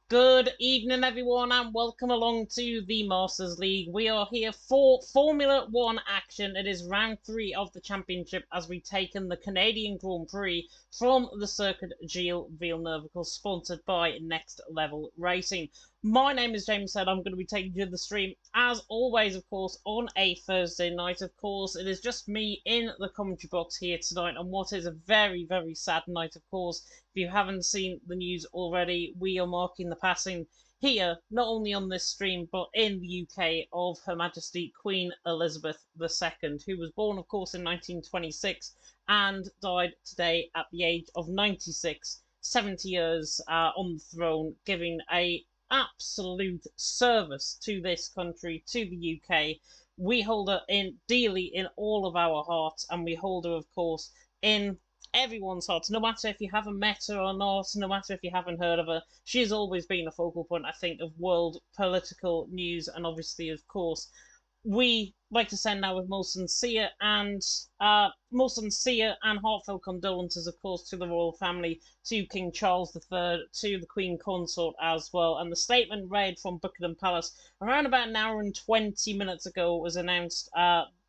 Good evening, everyone, and welcome along to the Masters League. We are here for Formula 1 action. It is round 3 of the championship as we take in the Canadian Grand Prix from the Circuit Gilles Villeneuve, of course, sponsored by Next Level Racing. My name is James Said. I'm going to be taking you to the stream, as always, of course, on a Thursday night. Of course, it is just me in the commentary box here tonight on what is a very, very sad night, of course. If you haven't seen the news already, we are marking the passing here, not only on this stream, but in the UK, of Her Majesty Queen Elizabeth II, who was born, of course, in 1926 and died today at the age of 96, 70 years on the throne, giving a absolute service to this country, to the UK. We hold her in dearly in all of our hearts, and we hold her, of course, in everyone's hearts, no matter if you haven't met her or not, no matter if you haven't heard of her. She has always been a focal point, I think, of world political news, and obviously, of course, we like to send our most sincere and heartfelt condolences, of course, to the royal family, to King Charles III, to the Queen Consort as well. And the statement read from Buckingham Palace around about an hour and 20 minutes ago was announced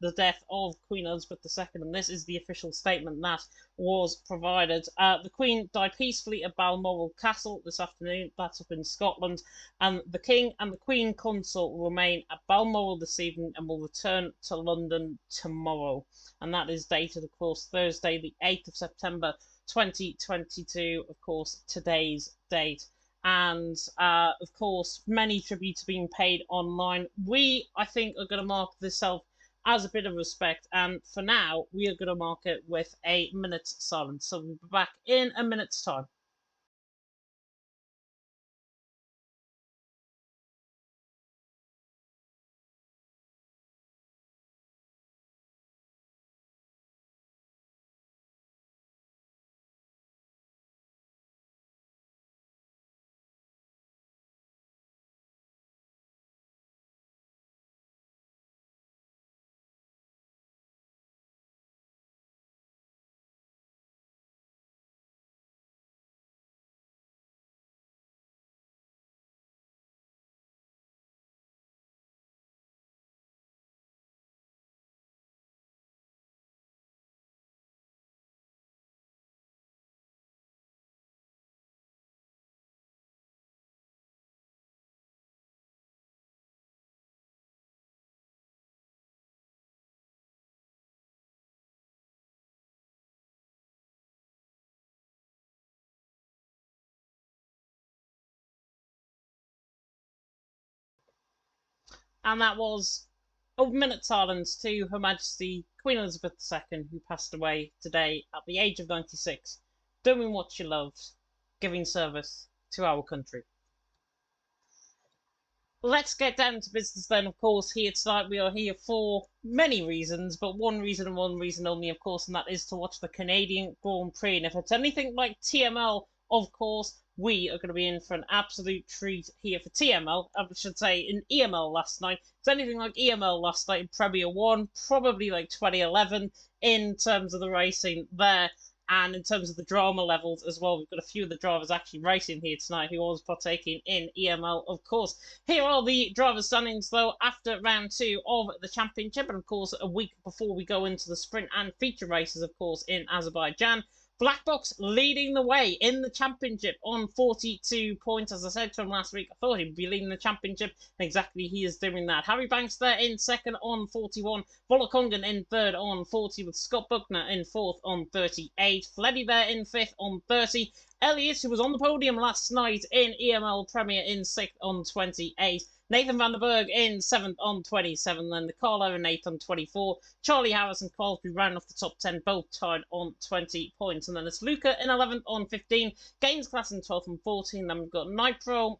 the death of Queen Elizabeth II, and this is the official statement that was provided. The Queen died peacefully at Balmoral Castle this afternoon, that's up in Scotland, and the King and the Queen Consort will remain at Balmoral this evening and will return to London tomorrow. And that is dated, of course, Thursday, the 8th of September 2022, of course, today's date. And, of course, many tributes are being paid online. We, I think, are going to mark this out as a bit of respect, and for now, we are going to mark it with a minute's silence. So we'll be back in a minute's time. And that was a minute's silence to Her Majesty Queen Elizabeth II, who passed away today at the age of 96, doing what she loved, giving service to our country. Let's get down to business then, of course. Here tonight we are here for many reasons, but one reason and one reason only, of course, and that is to watch the Canadian Grand Prix. And if it's anything like TML, of course, we are going to be in for an absolute treat here for TML. I should say in EML last night. If it's anything like EML last night in Premier 1, probably like 2011 in terms of the racing there. And in terms of the drama levels as well, we've got a few of the drivers actually racing here tonight who are always partaking in EML, of course. Here are the driver standings, though, after round 2 of the championship. And, of course, a week before we go into the sprint and feature races, of course, in Azerbaijan. Black Box leading the way in the championship on 42 points. As I said to him last week, I thought he'd be leading the championship, and exactly he is doing that. Harry Banks there in second on 41. Volokongan in third on 40, with Scott Buckner in fourth on 38. Fleddy there in fifth on 30. Elliott, who was on the podium last night in EML Premier, in sixth on 28. Nathan van der Berg in 7th on 27, then Carlo and Nathan on 24. Charlie Harris and Crosby round off the top 10, both tied on 20 points. And then it's Luca in 11th on 15, Gaines Class in 12th and 14. Then we've got Nitro,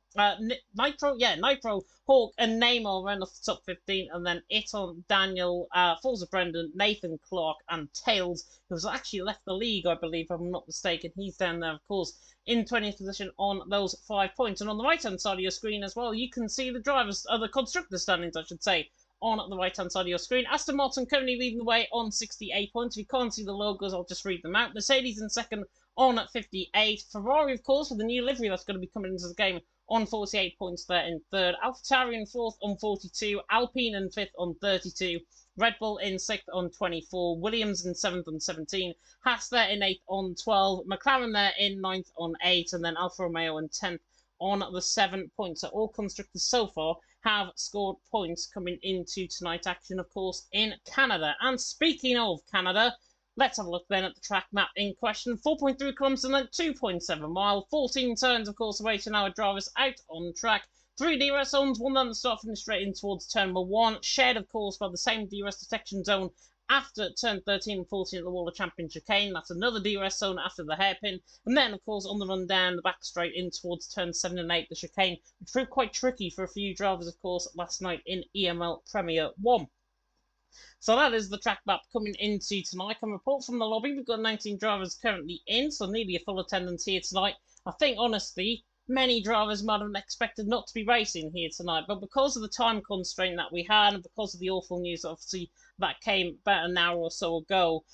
Hawk and Neymar round off the top 15. And then Iton, Daniel, Forza Brendan, Nathan Clark, and Tails, who's actually left the league, I believe, if I'm not mistaken. He's down there, of course, in 20th position on those 5 points. And on the right-hand side of your screen as well, you can see the the constructor standings, I should say, on the right-hand side of your screen. Aston Martin currently leading the way on 68 points. If you can't see the logos, I'll just read them out. Mercedes in second on 58. Ferrari, of course, with the new livery that's going to be coming into the game, on 48 points there in third. AlphaTauri in fourth on 42. Alpine in fifth on 32. Red Bull in 6th on 24, Williams in 7th on 17, Haas there in 8th on 12, McLaren there in 9th on 8, and then Alfa Romeo in 10th on the 7 points. So all constructors so far have scored points coming into tonight's action, of course, in Canada. And speaking of Canada, let's have a look then at the track map in question. 4.3 kilometres and then 2.7 mile, 14 turns, of course, awaiting our drivers out on track. 3 DRS zones, one down the start, finish straight in towards turn number 1, shared, of course, by the same DRS detection zone after turn 13 and 14 at the Wall of Champion chicane. That's another DRS zone after the hairpin. And then, of course, on the run down the back straight in towards turn 7 and 8, the chicane, which proved quite tricky for a few drivers, of course, last night in EML Premier 1. So that is the track map coming into tonight. I can report from the lobby. We've got 19 drivers currently in, so nearly a full attendance here tonight. I think, honestly, many drivers might have expected not to be racing here tonight, but because of the time constraint that we had and because of the awful news, obviously, that came about an hour or so ago,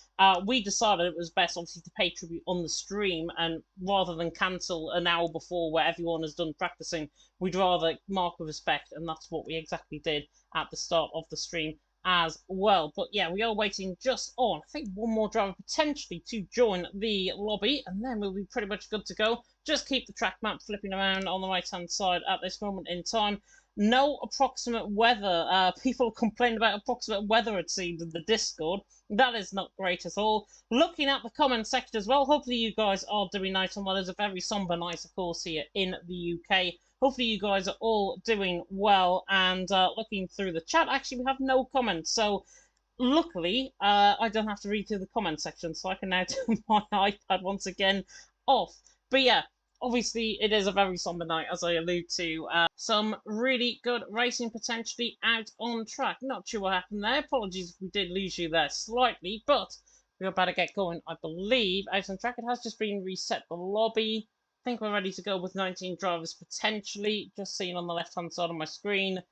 we decided it was best, obviously, to pay tribute on the stream, and rather than cancel an hour before where everyone has done practicing, we'd rather mark with respect, and that's what we exactly did at the start of the stream as well. But yeah, we are waiting just on, I think, one more driver potentially to join the lobby, and then we'll be pretty much good to go. Just keep the track map flipping around on the right-hand side at this moment in time. No approximate weather. People complain about approximate weather, it seems, in the Discord. That is not great at all. Looking at the comment section as well, hopefully you guys are doing nice on well. There's a very somber night, of course, here in the UK. Hopefully you guys are all doing well, and looking through the chat, actually we have no comments, so luckily I don't have to read through the comment section, so I can now turn my iPad once again off. But yeah, obviously it is a very somber night, as I allude to. Some really good racing potentially out on track. Not sure what happened there. Apologies if we did lose you there slightly, but we're about to get going, I believe. Out on track, it has just been reset the lobby. I think we're ready to go with 19 drivers potentially, just seen on the left-hand side of my screen.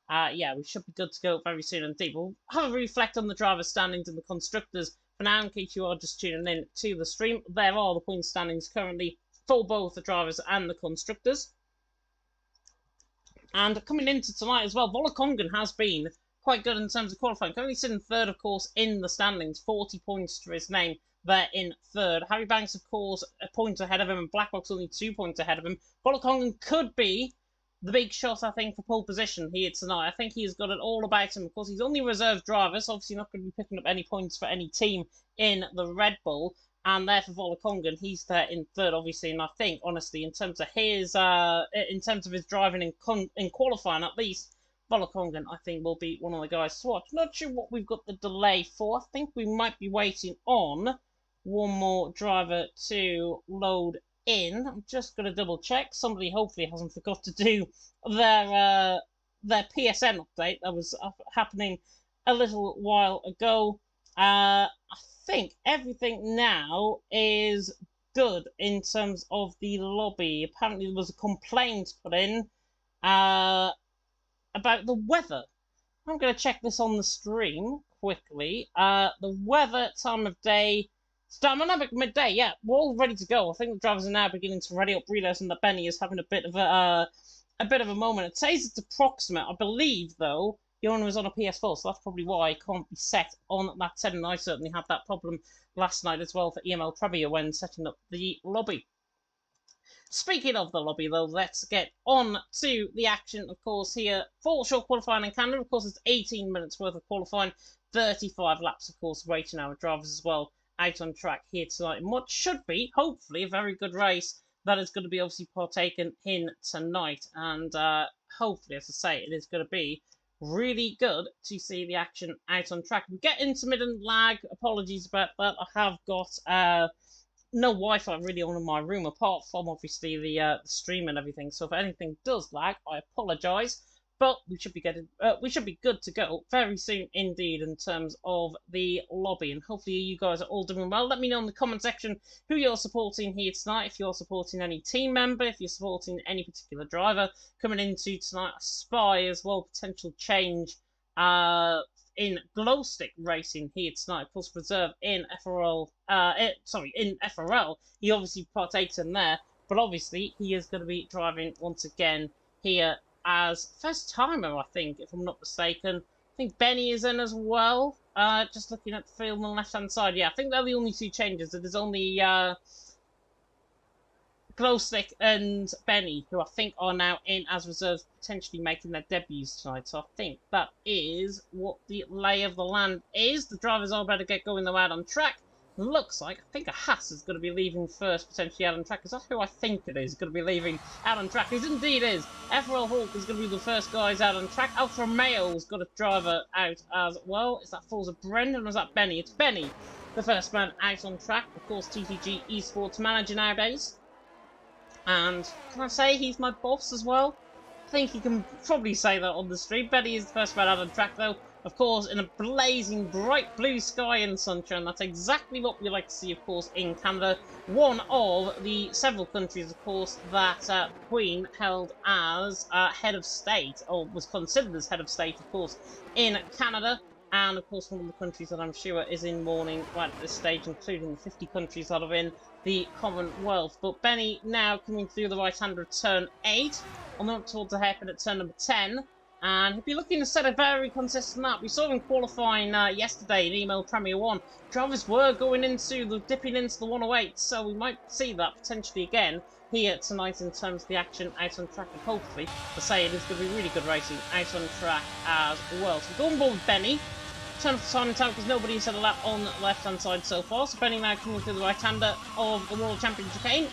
Yeah, we should be good to go very soon indeed. We'll have a reflect on the driver standings and the constructors for now, in case you are just tuning in to the stream. There are the point standings currently for both the drivers and the constructors. And coming into tonight as well, Volakongan has been quite good in terms of qualifying. Currently sitting third, of course, in the standings, 40 points to his name. There in third. Harry Banks, of course, a point ahead of him, and Blackbox only 2 points ahead of him. Volakongan could be the big shot, I think, for pole position here tonight. I think he's got it all about him. Of course, he's only reserve driver, so obviously not going to be picking up any points for any team in the Red Bull. And there for Volakongan, he's there in third, obviously. And I think, honestly, in terms of his driving in qualifying, at least, Volakongan, I think, will be one of the guys to watch. Not sure what we've got the delay for. I think we might be waiting on one more driver to load in. I'm just going to double check. Somebody hopefully hasn't forgot to do their PSN update that was happening a little while ago. I think everything now is good in terms of the lobby. Apparently there was a complaint put in about the weather. I'm going to check this on the stream quickly. The weather, time of day, dynamic midday. Yeah, we're all ready to go. I think the drivers are now beginning to ready up, realizing that Benny is having a bit of a moment. It says it's approximate. I believe though the owner is on a PS4, so that's probably why it can't be set on that setting. I certainly had that problem last night as well for EML Premier when setting up the lobby. Speaking of the lobby, though, let's get on to the action, of course, here for short qualifying in Canada. Of course, it's 18 minutes worth of qualifying, 35 laps, of course, waiting our drivers as well out on track here tonight in what should be, hopefully, a very good race that is going to be obviously partaken in tonight. And hopefully, as I say, it is going to be really good to see the action out on track. We get intermittent lag. Apologies about that. I have got no Wi-Fi really on in my room, apart from obviously the stream and everything. So if anything does lag, I apologise. But we should be good to go very soon indeed in terms of the lobby, and hopefully you guys are all doing well. Let me know in the comment section who you're supporting here tonight. If you're supporting any team member, if you're supporting any particular driver coming into tonight, Spy as well, potential change in glow stick racing here tonight. Of course, reserve in FRL. In FRL, he obviously partakes in there. But obviously, he is going to be driving once again here as first timer, I think, if I'm not mistaken. I think Benny is in as well. Just looking at the field on the left-hand side. Yeah, I think they're the only two changes. It is only Glowstick and Benny, who I think are now in as reserves, potentially making their debuts tonight. So I think that is what the lay of the land is. The drivers are about to get going though out on track. Looks like, I think a Haas is going to be leaving first, potentially out on track. Is that who I think it is going to be leaving out on track? It indeed is. FRL Hawk is going to be the first guys out on track. Alfa Romeo's got a driver out as well. Is that Forza Brendan or is that Benny? It's Benny, the first man out on track. Of course, TTG Esports manager nowadays. And can I say he's my boss as well? I think you can probably say that on the stream. Benny is the first man out on track though. Of course, in a blazing bright blue sky and sunshine. That's exactly what we like to see, of course, in Canada. One of the several countries, of course, that Queen held as head of state, or was considered as head of state, of course, in Canada. And, of course, one of the countries that I'm sure is in mourning right at this stage, including the 50 countries that are in the Commonwealth. But Benny now coming through the right-hander at turn 8, on the up towards the hairpin at turn number 10. And he'll be looking to set a very consistent lap. We saw him qualifying yesterday in EML Premier 1. Drivers were dipping into the 108, so we might see that potentially again here tonight in terms of the action out on track. And hopefully, to say it is going to be really good racing out on track as well. So we're going board with Benny. Turn off the timing time because nobody set a lap on the left-hand side so far. So Benny now coming through the right-hander of the World Champion chicane.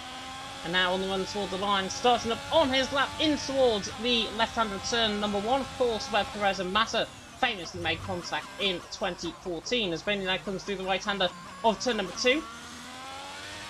And now on the run towards the line, starting up on his lap in towards the left-hander turn number 1, of course, where Perez and Massa famously made contact in 2014. As Benny now comes through the right-hander of turn number 2.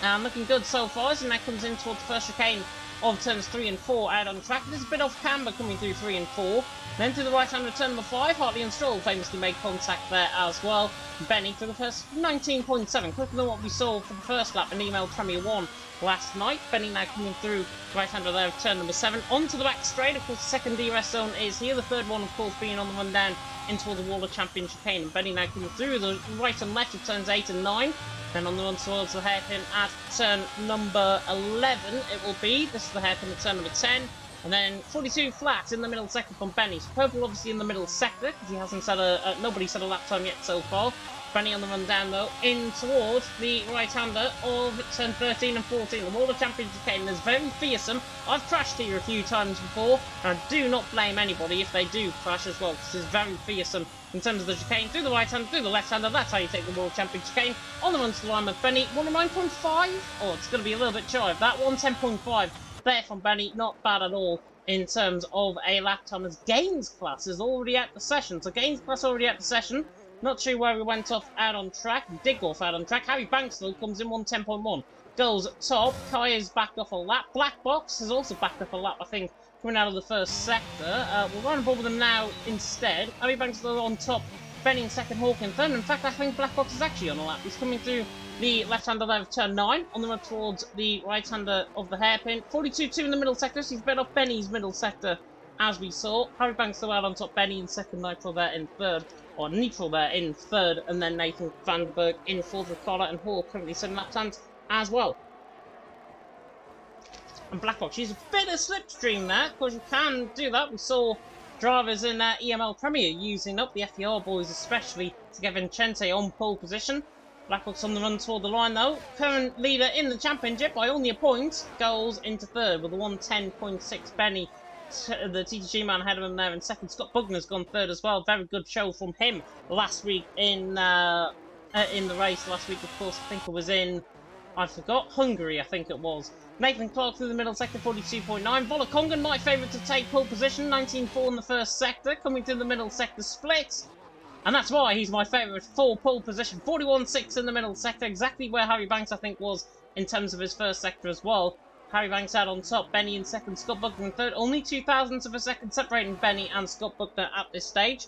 And looking good so far as he now comes in towards the first chicane of turns 3 and 4 out on track. There's a bit off camber coming through 3 and 4. Then to the right-hander turn number 5, Hartley and Stroll famously made contact there as well. Benny for the first 19.7, quicker than what we saw for the first lap in EML Premier 1 last night. Benny now coming through right-hander there of turn number 7, onto the back straight. Of course, the second DRS zone is here. The third one, of course, being on the run down into the World Champion chicane. And Benny now coming through the right and left of turns 8 and 9. Then on the run towards the hairpin at turn number 11, it will be. This is the hairpin at turn number 10. And then 42 flat in the middle sector from Benny. So purple obviously in the middle sector, because he hasn't set nobody set a lap time yet so far. Benny on the run down though, in towards the right-hander of turn 13 and 14. The World Champion chicane is very fearsome. I've crashed here a few times before, and I do not blame anybody if they do crash as well, because it's very fearsome in terms of the chicane. Through the right-hander, through the left-hander, that's how you take the World Champion chicane. On the run to the line with Benny, 109.5? Oh, it's going to be a little bit shy of that, 110.5. There from Benny, not bad at all in terms of a lap time, as Gaines class is already at the session. So Gaines class already at the session. Not sure where we went off out on track. Did go off out on track. Harry Banks though comes in 110.1. Goes top. Kai is backed off a lap. Black Box has also backed off a lap, I think, coming out of the first sector. We'll run above them now instead. Harry Banks though on top. Benny in second, Hawk in third. In fact, I think Black Box is actually on a lap. He's coming through the left-hander there of turn 9, on the road towards the right-hander of the hairpin. 42.2 in the middle sector, so he's been off Benny's middle sector, as we saw. Harry Banks still out on top, Benny in second, Neutral there in third, or Neutral there in third, and then Nathan Vandenberg in fourth, Ricardo and Hall currently setting lap times as well. And Black Box, she's a bit of slipstream there, of course you can do that. We saw drivers in EML Premier using up the FER boys, especially to get Vincente on pole position. Black Box on the run toward the line though. Current leader in the championship by only a point goes into third with a 110.6. Benny, the TTG man ahead of him there in second. Scott Bugner's gone third as well. Very good show from him last week in the race. Last week, of course, I think it was in, I forgot, Hungary, I think it was. Nathan Clark through the middle sector, 42.9. Volakongan, my favourite to take pole position, 19.4 in the first sector. Coming through the middle sector split. And that's why he's my favourite for pole position. 41.6 in the middle sector, exactly where Harry Banks, I think, was in terms of his first sector as well. Harry Banks out on top, Benny in second, Scott Buckner in third. Only 0.02 of a second separating Benny and Scott Buckner at this stage.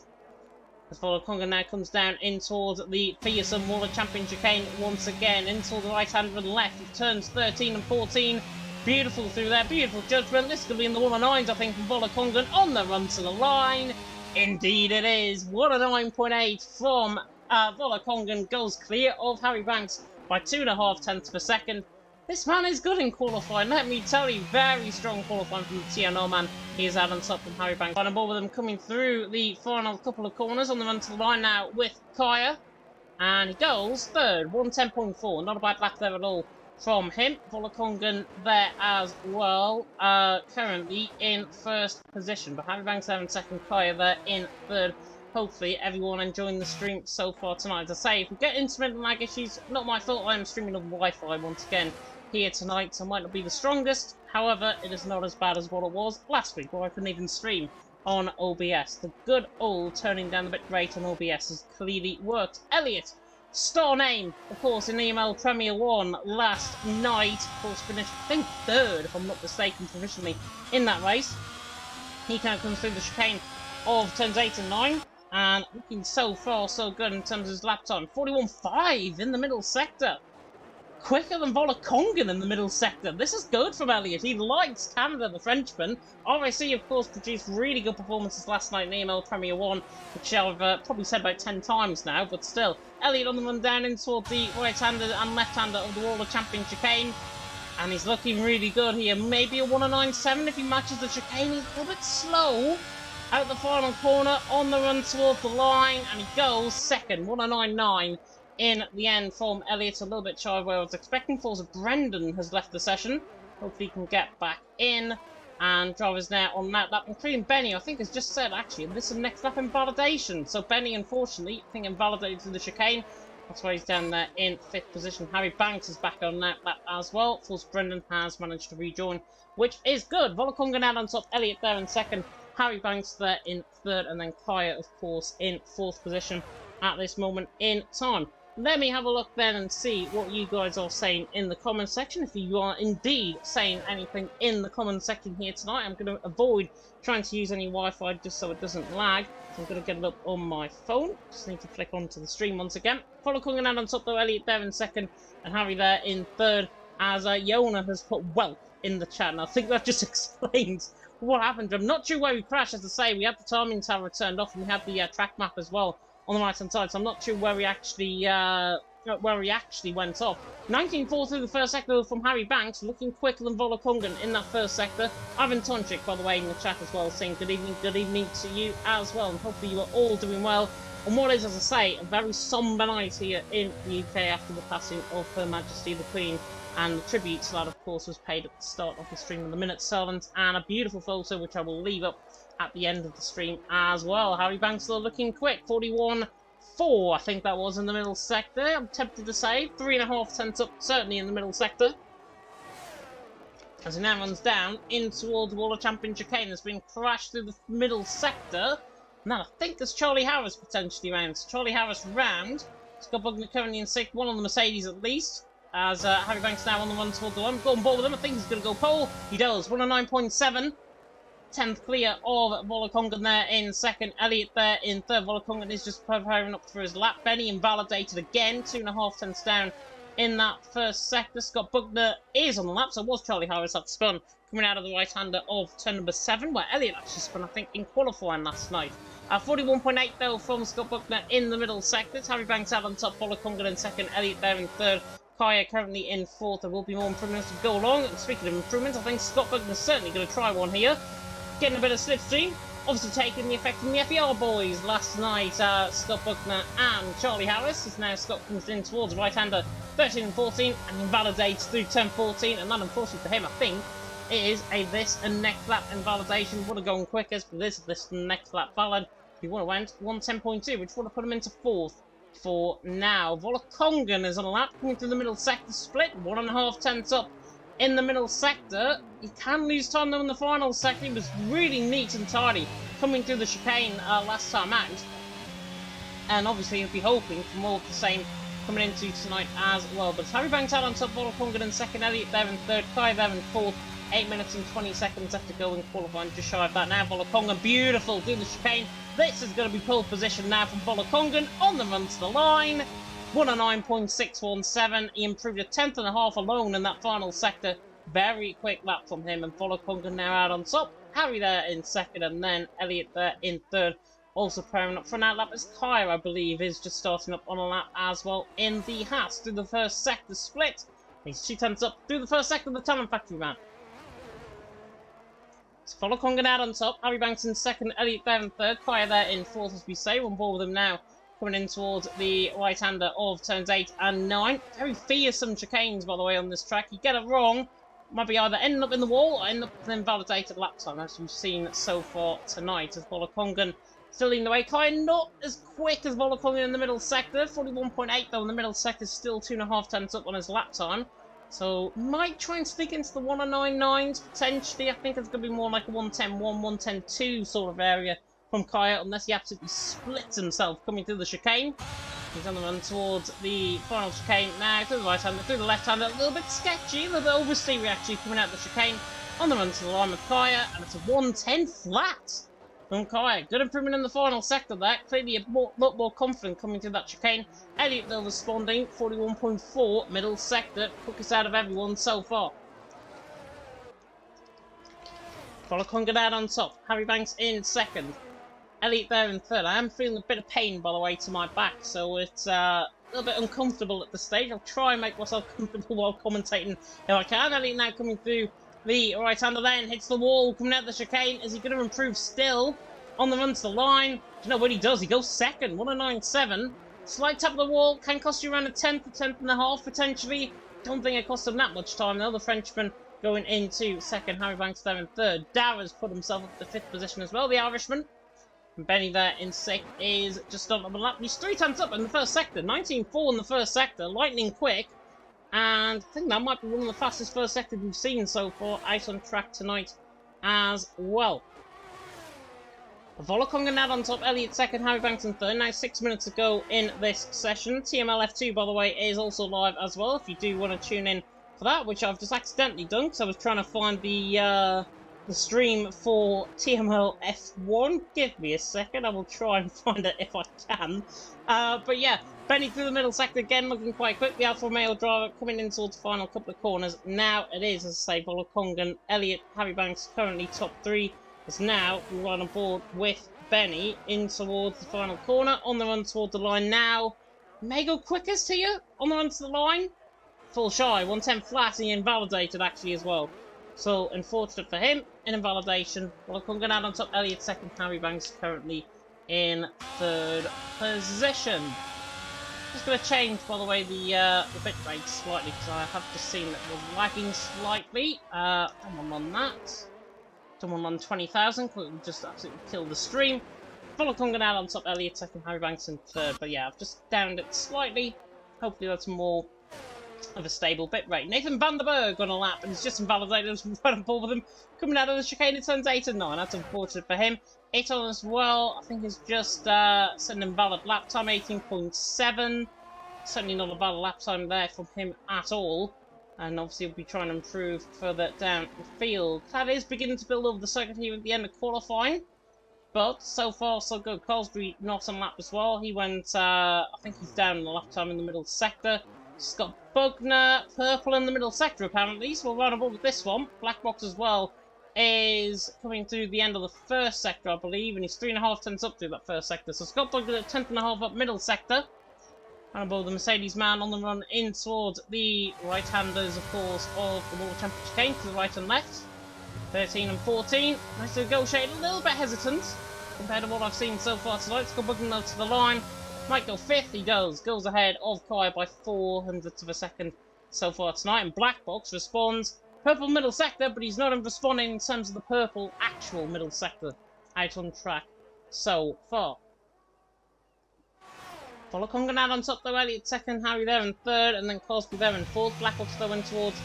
As Volakongan now comes down in towards the fearsome World Champion chicane once again. Into the right hand and left. It turns 13 and 14. Beautiful through there, beautiful judgment. This could be in the 109s, I think, from Volakongan on the run to the line. Indeed it is. 109.8 from Volakongan goes clear of Harry Banks by 2.5 tenths per second. This man is good in qualifying, let me tell you. Very strong qualifying from the TML man. He is out on top from Harry Banks. Final ball with them coming through the final couple of corners on the run to the line now with Kaya. And he goes third, 110.4. Not a bad lap there at all from him. Volokongan there as well. Currently in first position. But Harry Banks there in second, Kaya there in third. Hopefully everyone enjoying the stream so far tonight. As I say, if we get intermittent lag issues, not my fault. I am streaming on Wi-Fi once again here tonight, so might not be the strongest. However, it is not as bad as what it was last week, where I couldn't even stream on OBS. The good old turning down the bit rate on OBS has clearly worked. Elliot, star name, of course, in EML Premier 1 last night. Of course, finished, I think, third, if I'm not mistaken, provisionally in that race. He kind of comes through the chicane of turns 8 and 9. And looking so far, so good in terms of his lap time. 41.5 in the middle sector. Quicker than Volokongan in the middle sector. This is good from Elliot. He likes Canada, the Frenchman. RIC, of course, produced really good performances last night in EML Premier 1, which I've probably said about 10 times now, but still. Elliot on the run down in toward the right-hander and left-hander of the World Champion chicane. And he's looking really good here. Maybe a 109.7 if he matches the chicane. He's a little bit slow out the final corner on the run toward the line. And he goes second, 109.9. In the end from Elliot, a little bit shy of where I was expecting. Forza Brendan has left the session. Hopefully he can get back in. And drivers now on that lap, including Benny, I think has just said, actually, this is the next lap invalidation. So Benny, unfortunately, I think invalidated through the chicane. That's why he's down there in 5th position. Harry Banks is back on that lap as well. Forza Brendan has managed to rejoin, which is good. Volokongan out on top, Elliot there in 2nd. Harry Banks there in 3rd. And then Kaya, of course, in 4th position at this moment in time. Let me have a look then and see what you guys are saying in the comment section. If you are indeed saying anything in the comment section here tonight, I'm going to avoid trying to use any Wi-Fi just so it doesn't lag. So I'm going to get it up on my phone. Just need to flick onto the stream once again. Volokongan out on top though, Elliot there in 2nd, and Harry there in 3rd, as Yona has put "welp" in the chat. And I think that just explains what happened. I'm not sure where we crashed. As I say, we had the timing tower turned off, and we had the track map as well on the right-hand side, so I'm not sure where we actually went off. 19.4 through the first sector from Harry Banks, looking quicker than Volokongan in that first sector. Ivan Tonchik, by the way, in the chat as well, saying good evening to you as well, and hopefully you are all doing well on what is, as I say, a very sombre night here in the UK after the passing of Her Majesty the Queen, and the tribute to that, of course, was paid at the start of the stream with a minute's silence, and a beautiful photo, which I will leave up at the end of the stream as well. Harry Banks still looking quick, 41.4 I think that was in the middle sector. I'm tempted to say 3.5 tenths up, certainly in the middle sector. As he now runs down in towards the World Champion chicane, has been crashed through the middle sector. Now I think there's Charlie Harris potentially around. So Charlie Harris round. Scott Bugner currently in 6th, one on the Mercedes at least. As Harry Banks now on the run toward the line. Go on board with him. I think he's going to go pole. He does. 109.7. 10th clear of Volokongan there in 2nd. Elliot there in 3rd. Volokongan is just preparing up for his lap. Benny invalidated again. 2.5 tenths down in that first sector. Scott Bugner is on the lap. So it was Charlie Harris that spun coming out of the right-hander of turn number 7, where Elliot actually spun, I think, in qualifying last night. 41.8 though from Scott Bugner in the middle sector. Harry Banks out on top. Volokongan in 2nd. Elliot there in 3rd. Kaya currently in 4th. There will be more improvements to go along. And speaking of improvements, I think Scott Bugner's certainly going to try one here. Getting a bit of slipstream, obviously taking the effect from the FER boys last night. Scott Bugner and Charlie Harris, as now Scott comes in towards right-hander 13 and 14 and invalidates through turn 14, and that unfortunately for him I think is a this and next lap invalidation. Would have gone quickest, but this next lap valid. He would have went 110.2, which would have put him into 4th for now. Volokongan is on a lap coming through the middle sector split, 1.5 tenths up in the middle sector. He can lose time though in the final sector. He was really neat and tidy coming through the chicane last time out. And obviously he'll be hoping for more of the same coming into tonight as well. But Harry Banks out on top, Volokongan in 2nd, Elliot there in 3rd, Kai there in 4th. 8 minutes and 20 seconds left to go in qualifying, just shy of that now. Volokongan, beautiful, through the chicane. This is going to be pole position now from Volokongan on the run to the line. 109.617. He improved a 10th and a half alone in that final sector. Very quick lap from him, and Volokongan now out on top. Harry there in 2nd, and then Elliot there in 3rd. Also pairing up for an outlap as Kaya, I believe, is just starting up on a lap as well in the Haas through the first sector split. He's 2 tenths up through the first sector of the Talent Factory man. So Follow Congan out on top. Harry Banks in second, Elliot there in third. Kaya there in fourth, as we say. We're on board with him now. Coming in towards the right-hander of turns 8 and 9. Very fearsome chicanes, by the way, on this track. You get it wrong, might be either ending up in the wall or end up with an invalidated lap time, as we've seen so far tonight. As Follow Congan still leading the way. Kaya not as quick as Follow Congan in the middle sector. 41.8 though in the middle sector, still 2.5 tenths up on his lap time. So, might try and sneak into the 109.9s, potentially. I think it's going to be more like a 110.1, 110.2 sort of area from Kaya, unless he absolutely splits himself coming through the chicane. He's on the run towards the final chicane now, through the right-hander, through the left-hander. A little bit sketchy, a little bit oversteery actually coming out the chicane. On the run to the line with Kaya, and it's a 110 flat from Kaya. Good improvement in the final sector there. Clearly a lot more confident coming through that chicane. Elliot though responding, 41.4 middle sector. Quickest out of everyone so far. Follow Congan out on top. Harry Banks in second. Elliot there in third. I am feeling a bit of pain, by the way, to my back, so it's a little bit uncomfortable at this stage. I'll try and make myself comfortable while commentating if I can. Elliot now coming through the right-hander then, hits the wall, coming out the chicane. Is he going to improve still? On the run to the line. Do you know what he does? He goes second, 109.7. Slight tap of the wall, can cost you around a tenth and a half, potentially. Don't think it cost him that much time, though. The Frenchman going into second, Harry Banks there in third. Dara's put himself up to 5th position as well, the Irishman. And Benny there in 6th is just on the lap. He's 3 tenths up in the first sector, 19.4 in the first sector, lightning quick. And I think that might be one of the fastest first sectors we've seen so far out on track tonight as well. Follow Congan now on top, Elliot second, Harry Banks in third. Now 6 minutes to go in this session. TML F2, by the way, is also live as well, if you do want to tune in for that, which I've just accidentally done, because I was trying to find the stream for TML F1. Give me a second, I will try and find it if I can. But yeah, Benny through the middle sector again, looking quite quick. The Alfa Romeo driver coming in towards the final couple of corners. Now it is, as I say, Follow Congan, Elliot, Harry Banks currently top 3. As now we run on board with Benny in towards the final corner, on the run toward the line now. May go quickest here, on the run to the line. Full shy, 110 flat, and he invalidated actually as well. So, unfortunate for him, in invalidation. Well, Congan out on top, Elliot second, Harry Banks currently in third position. Just going to change, by the way, the bit rate slightly, because I have just seen that it was lagging slightly. I'm on that. Someone on 20,000, just absolutely killed the stream. Follow Congan out on top, Elliot second, Harry Banks in third. But yeah, I've just downed it slightly. Hopefully that's more of a stable bit rate. Nathan van der Berg on a lap, and he's just invalidated. I was right on board with him. Coming out of the chicane, it turns 8 and 9. That's unfortunate for him. 8 on as well, I think it's just set an invalid lap time, 18.7. Certainly not a valid lap time there from him at all. And obviously we'll be trying to improve further down the field. That is beginning to build over the circuit here at the end of qualifying. But so far so good. Colsbury not on lap as well. He went, I think he's down in the lap time in the middle sector. Scott Bugner, purple in the middle sector apparently. So we'll run on board with this one. Black Box as well is coming through the end of the first sector, I believe. And he's 3.5 tenths up through that first sector. So Scott Bugner 10.5 up middle sector. And above the Mercedes man on the run in towards the right-handers, of course, of the World Championship chicane to the right and left. 13 and 14. Nice to negotiate, a little bit hesitant compared to what I've seen so far tonight. Scott Bugner to the line. Might go 5th, he does. Goes ahead of Kaya by 0.04 of a second so far tonight. And Black Box responds. Purple middle sector, but he's not responding in terms of the purple actual middle sector out on track so far. Follow Congan out on top though, Elliot second, Harry there in third, and then Cosby there in fourth. Black Box though in towards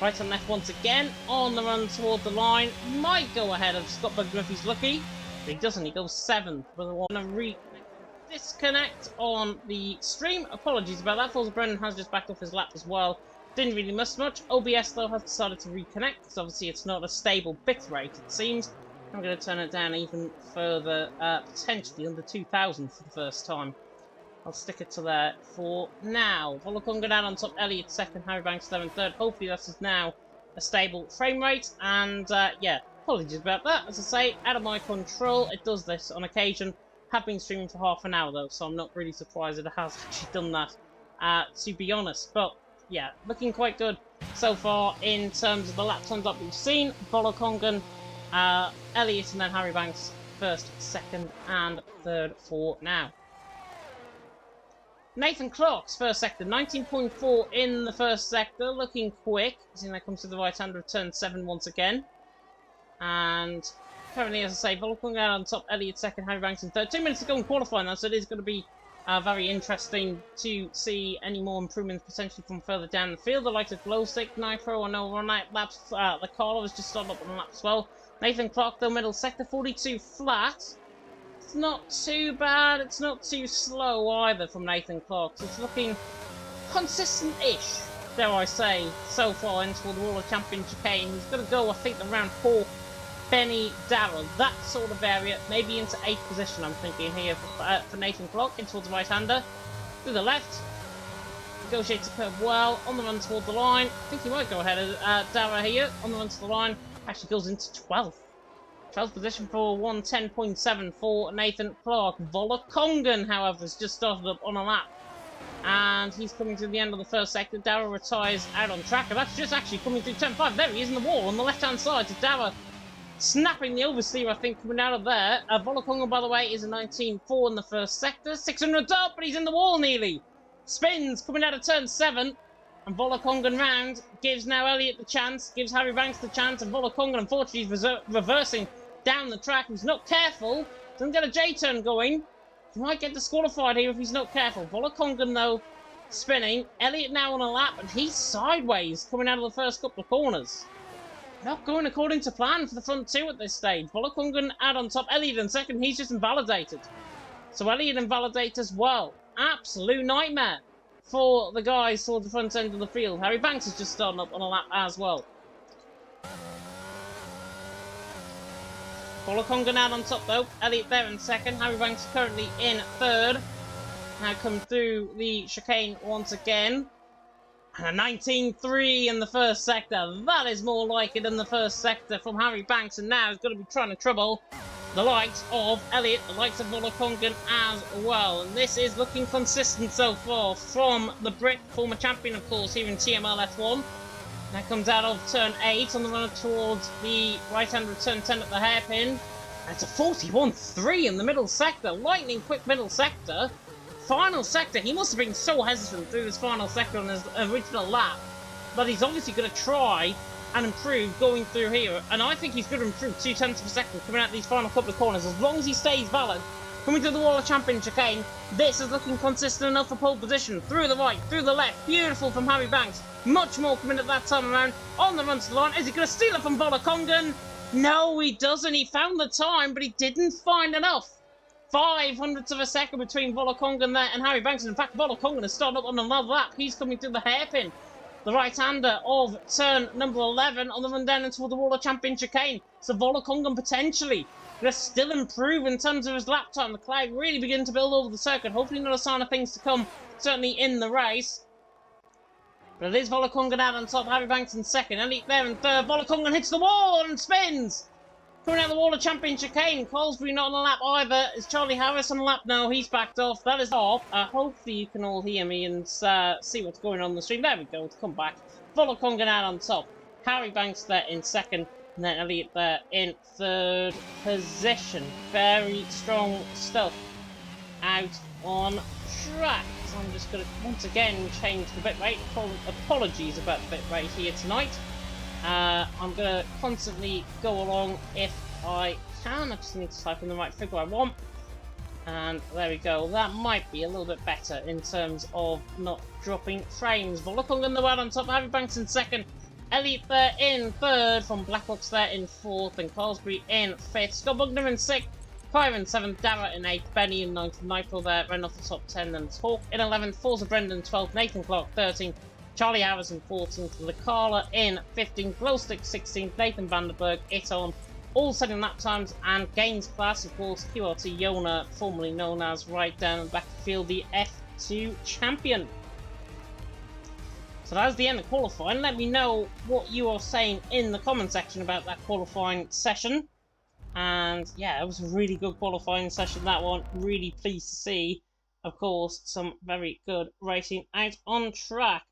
right and left once again. On the run toward the line. Might go ahead of Scott Bugner if he's lucky. But he doesn't, he goes 7th. But I want to disconnect on the stream. Apologies about that. Falls Brennan has just backed off his lap as well. Didn't really miss much. OBS though has decided to reconnect, because obviously it's not a stable bit rate it seems. I'm going to turn it down even further, potentially under 2,000 for the first time. I'll stick it to there for now. Follow Congan down on top, Elliot second, Harry Banks there in third. Hopefully this is now a stable frame rate. And yeah, apologies about that. As I say, out of my control. It does this on occasion. Have been streaming for half an hour though, so I'm not really surprised it has actually done that, to be honest. But yeah, looking quite good so far in terms of the lap times that we've seen. Volokongan, Elliott, and then Harry Banks first, second, and third for now. Nathan Clark's first sector, 19.4 in the first sector, looking quick. As he now comes to the right-hander of turn 7 once again. And currently, as I say, Volokongan out on top, Elliott second, Harry Banks in third. 2 minutes to go in qualifying now, so it is going to be very interesting to see any more improvements potentially from further down the field. The likes of Glowstick, Nitro, I know on laps. The Carlo has just started up on the lap as well. Nathan Clark, though, middle sector, 42 flat. It's not too bad. It's not too slow either from Nathan Clark. So it's looking consistent-ish, dare I say, so far into the World Champion chicane. He's going to go, I think, around 4. Benny, Darrell, that sort of area, maybe into 8th position, I'm thinking here for Nathan Clark, in towards the right-hander, through the left, negotiates the curve well, on the run toward the line, I think he might go ahead of Darrell here, on the run to the line, actually goes into 12th. 12th position for 110.7 for Nathan Clark. Volokongan, however, has just started up on a lap, and he's coming to the end of the first sector. Darrell retires out on track, and that's just actually coming through turn 5. There he is in the wall on the left-hand side to Darrell. Snapping the oversteer, I think, coming out of there. Volokongan, by the way, is a 19.4 in the first sector. 600 up, but he's in the wall nearly. Spins coming out of turn 7. And Volokongan round gives now Elliott the chance, gives Harry Banks the chance, and Volokongan, unfortunately, is reversing down the track. He's not careful. Doesn't get a J-turn going. He might get disqualified here if he's not careful. Volokongan, though, spinning. Elliott now on a lap, and he's sideways coming out of the first couple of corners. Not going according to plan for the front two at this stage. Volokongan out on top. Elliott in second. He's just invalidated. So Elliott invalidated as well. Absolute nightmare for the guys towards the front end of the field. Harry Banks is just starting up on a lap as well. Volokongan out on top though. Elliott there in second. Harry Banks currently in third. Now come through the chicane once again. And a 19.3 in the first sector. That is more like it in the first sector from Harry Banks. And now he's going to be trying to trouble the likes of Elliott, the likes of Volokongan as well. And this is looking consistent so far from the Brit, former champion, of course, here in TML F1. That comes out of turn 8 on the run towards the right-hand of turn 10 at the hairpin. And it's a 41.3 in the middle sector. Lightning quick middle sector. Final sector, he must have been so hesitant through this final sector on his original lap, but he's obviously going to try and improve going through here, and I think he's going to improve 0.2 of a second coming out these final couple of corners, as long as he stays valid. Coming through the World Champion chicane, this is looking consistent enough for pole position, through the right, through the left, beautiful from Harry Banks, much more coming at that time around, on the run to the line. Is he going to steal it from Volokongan? No, he doesn't. He found the time, but he didn't find enough. 0.05 of a second between Volokongan there and Harry Banks. In fact, Volokongan has started up on another lap. He's coming through the hairpin. The right-hander of turn number 11 on the run down into the World Champion chicane. So Volokongan potentially going to still improve in terms of his lap time. The cloud really beginning to build over the circuit. Hopefully not a sign of things to come, certainly in the race. But it is Volokongan out on top. Harry Banks in second. Elliott there in third. Volokongan hits the wall and spins. Coming out the World Champion chicane. Colesbury not on the lap either. Is Charlie Harris on the lap now? He's backed off. That is off. Hopefully you can all hear me and see what's going on the stream. There we go. Come back. Volokongan out on top. Harry Banks there in second. And then Elliott there in third position. Very strong stuff out on track. So I'm just going to once again change the bitrate. Apologies about the bitrate here tonight. I'm going to constantly go along if I can. I just need to type in the right figure I want. And there we go. That might be a little bit better in terms of not dropping frames. Volokongan the out on top. Harry Banks in second. Elliott there in third. From Blackhawks there in fourth. And Colesbury in fifth. Scott Bugner in sixth. Kyra in seventh. Dara in eighth. Benny in ninth. Nigel there. Ran off the top 10. Then Hawk in 11th. Forza Brendan 12th. Nathan Clark 13th. Charlie Harris in 14th, Lecala in 15th, Glowstick 16th, Nathan Vanderberg, Iton, all setting lap times and gains class, of course, QRT Yona, formerly known as right down and back to field, the F2 champion. So that was the end of qualifying. Let me know what you are saying in the comment section about that qualifying session. And yeah, it was a really good qualifying session, that one. Really pleased to see of course, some very good racing out on track.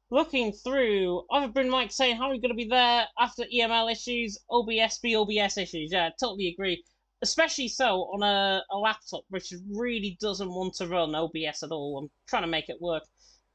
Looking through, I've been Mike saying how are we going to be there after EML issues, OBS issues. Yeah, totally agree. Especially so on a laptop which really doesn't want to run OBS at all. I'm trying to make it work,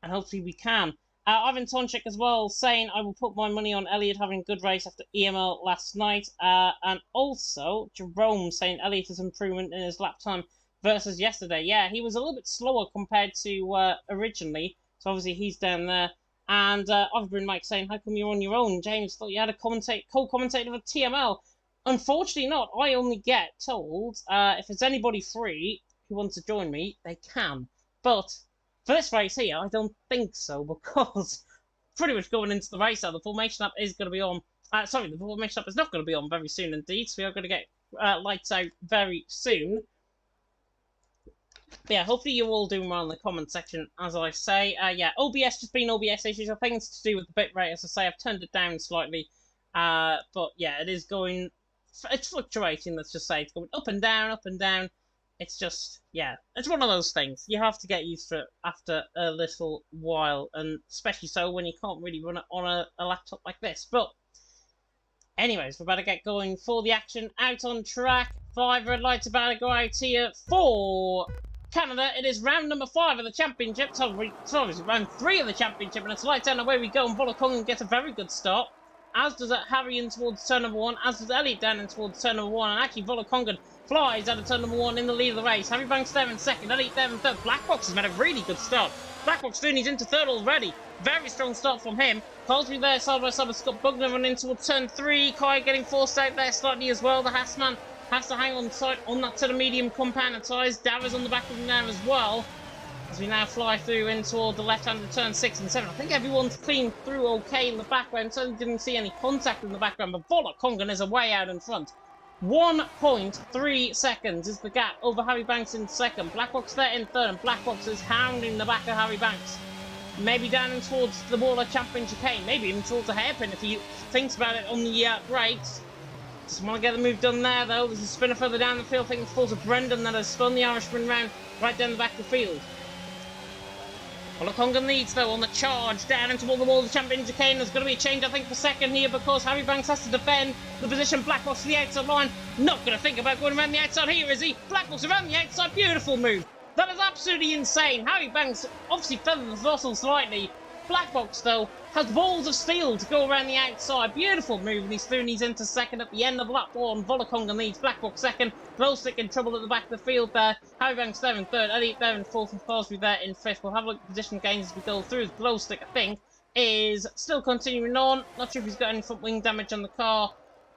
and hopefully we can. Ivan Tonchik as well saying I will put my money on Elliot having a good race after EML last night. And also Jerome saying Elliot has improvement in his lap time versus yesterday. Yeah, he was a little bit slower compared to originally, so obviously he's down there. And I've been Mike saying, how come you're on your own? James thought you had a co-commentator with TML. Unfortunately not. I only get told if there's anybody free who wants to join me, they can. But for this race here, I don't think so, because pretty much going into the race now, the formation app is going to be on. Sorry, the formation app is not going to be on very soon indeed, so we are going to get lights out very soon. But yeah, hopefully you're all doing well in the comment section, as I say. Yeah, OBS just been OBS issues. I think it's to do with the bitrate, as I say. I've turned it down slightly. But yeah, it is going... It's fluctuating, let's just say. It's going up and down, up and down. It's just, yeah, it's one of those things. You have to get used to it after a little while, and especially so when you can't really run it on a laptop like this. But anyways, we're about to get going for the action. Out on track, 5 red lights about to go out here for Canada. It is round number 5 of the championship. Sorry, round 3 of the championship, and it's lights out and away we go, and Volokongan gets a very good start. As does Harry in towards turn number 1, as does Elliot down in towards turn number 1, and actually Volokongan flies out of turn number 1 in the lead of the race. Harry Banks there in second, Elliot there in third. Blackbox has made a really good start. Blackbox doing he's into third already. Very strong start from him. Colsby there side by side with Scott Bugner running towards turn 3. Kai getting forced out there slightly as well. The Hassman has to hang on tight on that to the medium compound and ties. Davers on the back of him there as well. As we now fly through in toward the left-hand of turn 6 and 7. I think everyone's clean through okay in the background. Certainly didn't see any contact in the background, but Volokongan is away out in front. 1.3 seconds is the gap over Harry Banks in second. Blackbox there in third, and Blackbox is hounding the back of Harry Banks. Maybe down in towards the wall of Champion Chicane, maybe even towards the hairpin if he thinks about it on the brakes. Just want to get the move done there though. There's a spinner further down the field. I think it falls to Brendan that has spun the Irishman round right down the back of the field. Volokongan leads though on the charge down into the wall of the Champion Chicane. There's going to be a change I think for second here because Harry Banks has to defend the position. Blackbox to the outside line. Not going to think about going around the outside here, is he? Blackbox around the outside. Beautiful move. That is absolutely insane. Harry Banks obviously feathered the throttle slightly. Blackbox, though, has balls of steel to go around the outside. Beautiful move, and he's through and he's into second at the end of lap 1. Volokongan leads. Blackbox second. Glowstick in trouble at the back of the field there. Harry Banks there in third. Elliot there in fourth, and Crosby there in fifth. We'll have a look at position gains as we go through. Glowstick, I think, is still continuing on. Not sure if he's got any front wing damage on the car.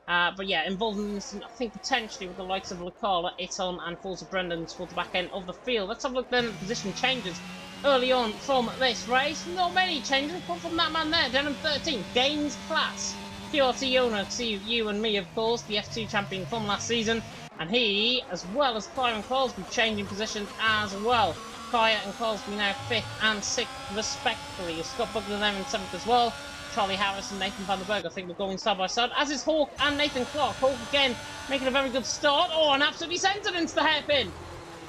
But yeah, involved in this, I think, potentially with the likes of Lecala, Iton, and Forza Brendan towards the back end of the field. Let's have a look then at the position changes early on from this race. Not many changes, apart from that man there, down in 13th, Gaines Class. QRT owner to you and me, of course, the F2 champion from last season. And he, as well as Kaya and Crosby, changing positions as well. Kaya and Crosby now 5th and 6th, respectively. Scott Bugler there in 7th as well. Charlie Harris and Nathan van der Berg, I think, we're going side by side, as is Hawk and Nathan Clark. Hawk again making a very good start. Oh, and absolutely sent it into the hairpin.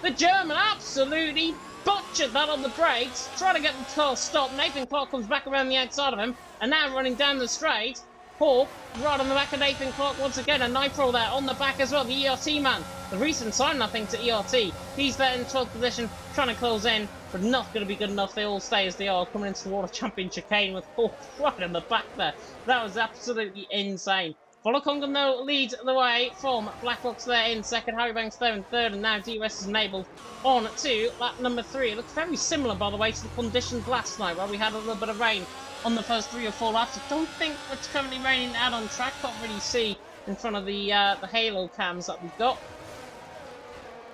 The German absolutely butchered that on the brakes, trying to get the car stopped. Nathan Clark comes back around the outside of him, and now running down the straight. Hawk right on the back of Nathan Clark once again, and Nitro there on the back as well, the ERT man. The recent sign, I think, to ERT. He's there in 12th position, trying to close in, but not going to be good enough. They all stay as they are, coming into the World Champion Chicane with Hawk right in the back there. That was absolutely insane. Volokongan, though, leads the way from Blackbox there in second, Harry Banks there in third, and now DRS is enabled on to lap number 3. It looks very similar, by the way, to the conditions last night, where we had a little bit of rain on the first 3 or 4 laps. I don't think it's currently raining out on track. Can't really see in front of the halo cams that we've got.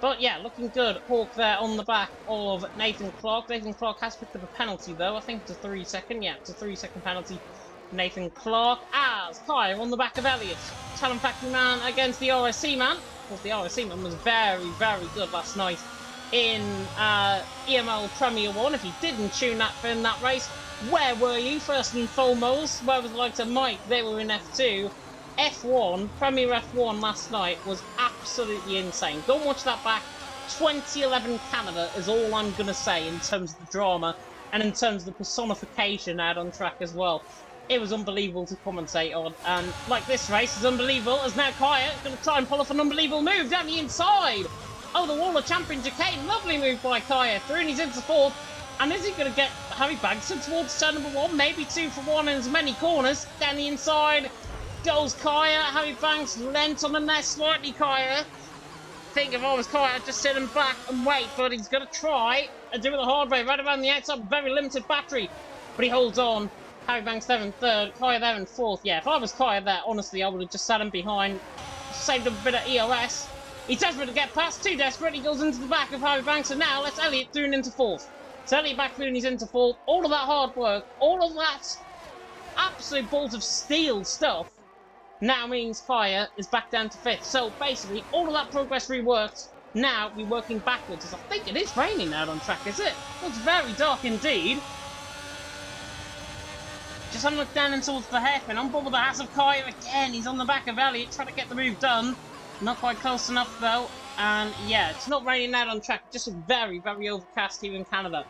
But yeah, looking good. Hawk there on the back of Nathan Clark. Nathan Clark has picked up a penalty though. I think it's a 3-second. Yeah, it's a 3-second penalty. Nathan Clark as Kai on the back of Elliott. Talent Factory man against the RSC man. Of course, the RSC man was very, very good last night in EML Premier 1. If you didn't tune that in that race, where were you first and foremost? Where was the likes of Mike? They were in F2. F1, Premier F1 last night was absolutely insane. Go and watch that back. 2011 Canada is all I'm going to say in terms of the drama and in terms of the personification out on track as well. It was unbelievable to commentate on, and like this race is unbelievable as now Kaya going to try and pull off an unbelievable move down the inside. Oh, the wall of champion chicane, lovely move by Kaya, through and he's into fourth. And is he going to get Harry Banks towards turn number 1? Maybe 2 for 1 in as many corners. Down the inside goes Kaya. Harry Banks lent on the net slightly, Kaya. Think if I was Kaya, I'd just sit him back and wait, but he's going to try and do it the hard way, right around the outside, very limited battery. But he holds on. Harry Banks there in third, Kaya there in fourth. Yeah, if I was Kaya there, honestly, I would have just sat him behind, saved him a bit of EOS. He's desperate to get past, too desperate. He goes into the back of Harry Banks, and now let's Elliot through and into fourth. So Elliot back through and he's into fourth. All of that hard work, all of that absolute balls of steel stuff now means Kaya is back down to fifth. So basically, all of that progress reworked. Now we're working backwards. As I think it is raining out on track, is it? Looks very dark indeed. Just having a look down and towards the hairpin. On board with the ass of Kaya again. He's on the back of Elliot, trying to get the move done. Not quite close enough though. And yeah, it's not raining out on track. Just very, very overcast here in Canada.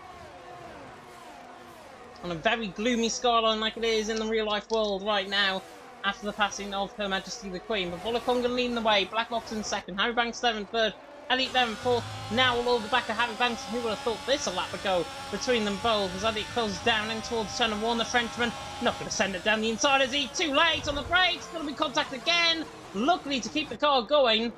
On a very gloomy skyline like it is in the real life world right now. After the passing of Her Majesty the Queen. But Volakongan leading the way. Black Box in second. Harry Banks there in third. Elliot there in fourth. Now all over the back of Harry Banks. Who would have thought this a lap ago between them both? As Elliot closes down in towards turn of 1. The Frenchman not going to send it down the inside, is he? Too late on the brakes. Going to be contact again. Luckily to keep the car going.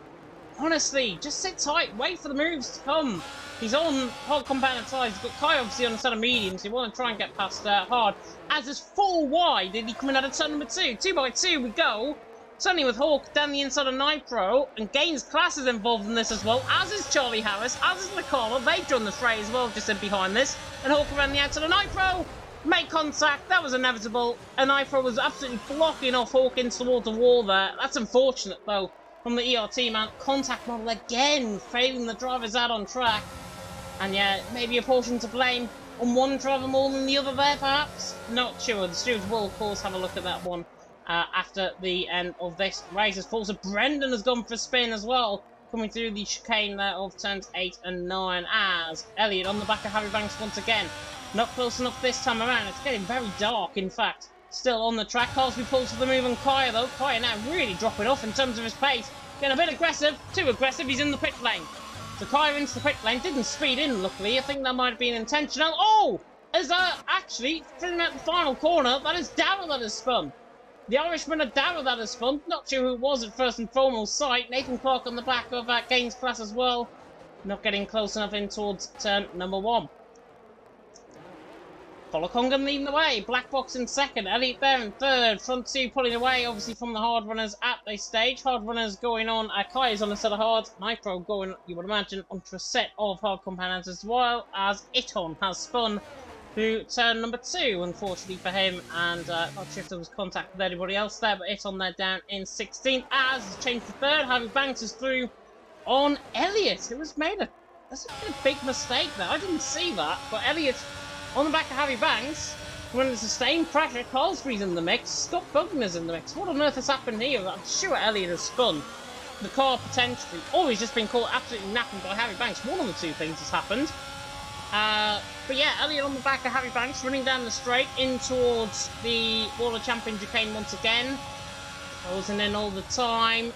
Honestly, just sit tight. Wait for the moves to come. He's on hard compounded sides. But Kai obviously on a set of mediums. You want to try and get past hard. As is 4 wide, and he coming out of turn number 2. 2 by 2 we go. Certainly with Hawk down the inside of Nitro. And Gaines Class is involved in this as well. As is Charlie Harris. As is Nicolo. They've joined the fray as well, just in behind this. And Hawk around the outside of Nitro. Make contact. That was inevitable. And Nitro was absolutely blocking off Hawkins towards the wall there. That's unfortunate though. From the ERT man. Contact model again. Failing the drivers out on track. And yeah, maybe a portion to blame on one driver more than the other there, perhaps? Not sure. The stewards will, of course, have a look at that one after the end of this race. As also, Brendan has gone for a spin as well, coming through the chicane there of turns 8 and 9, as Elliot on the back of Harry Banks once again. Not close enough this time around. It's getting very dark, in fact. Still on the track. Carsby pulls for the move on Kaya, though. Kaya now really dropping off in terms of his pace. Getting a bit aggressive. Too aggressive. He's in the pit lane. So Kaya into the pit lane, didn't speed in, luckily. I think that might have been intentional. Oh! Is that actually, filling out the final corner, that is Darrell that has spun. The Irishman of Darrell that has spun. Not sure who it was at first and foremost sight. Nathan Clark on the back of Gaines Class as well. Not getting close enough in towards turn number 1. Volakongan leading the way. Black Box in second. Elliot there in third. Front 2 pulling away, obviously, from the hard runners at this stage. Hard runners going on. Kaya's on a set of hards. Nitro going, you would imagine, onto a set of hard compounders as well, as Iton has spun through turn number 2, unfortunately for him. And not sure if there was contact with anybody else there, but Iton there down in 16th. As changed to third, Harry Banks is through on Elliot. It was made a big mistake there. I didn't see that, but Elliot on the back of Harry Banks, when the sustained pressure, Carlsbury's in the mix, Scott Bugner's in the mix. What on earth has happened here? I'm sure Elliot has spun the car potentially, or he's just been caught absolutely napping by Harry Banks. One of the two things has happened. But yeah, Elliot on the back of Harry Banks, running down the straight in towards the Wall of Champion chicane once again. Closing in all the time.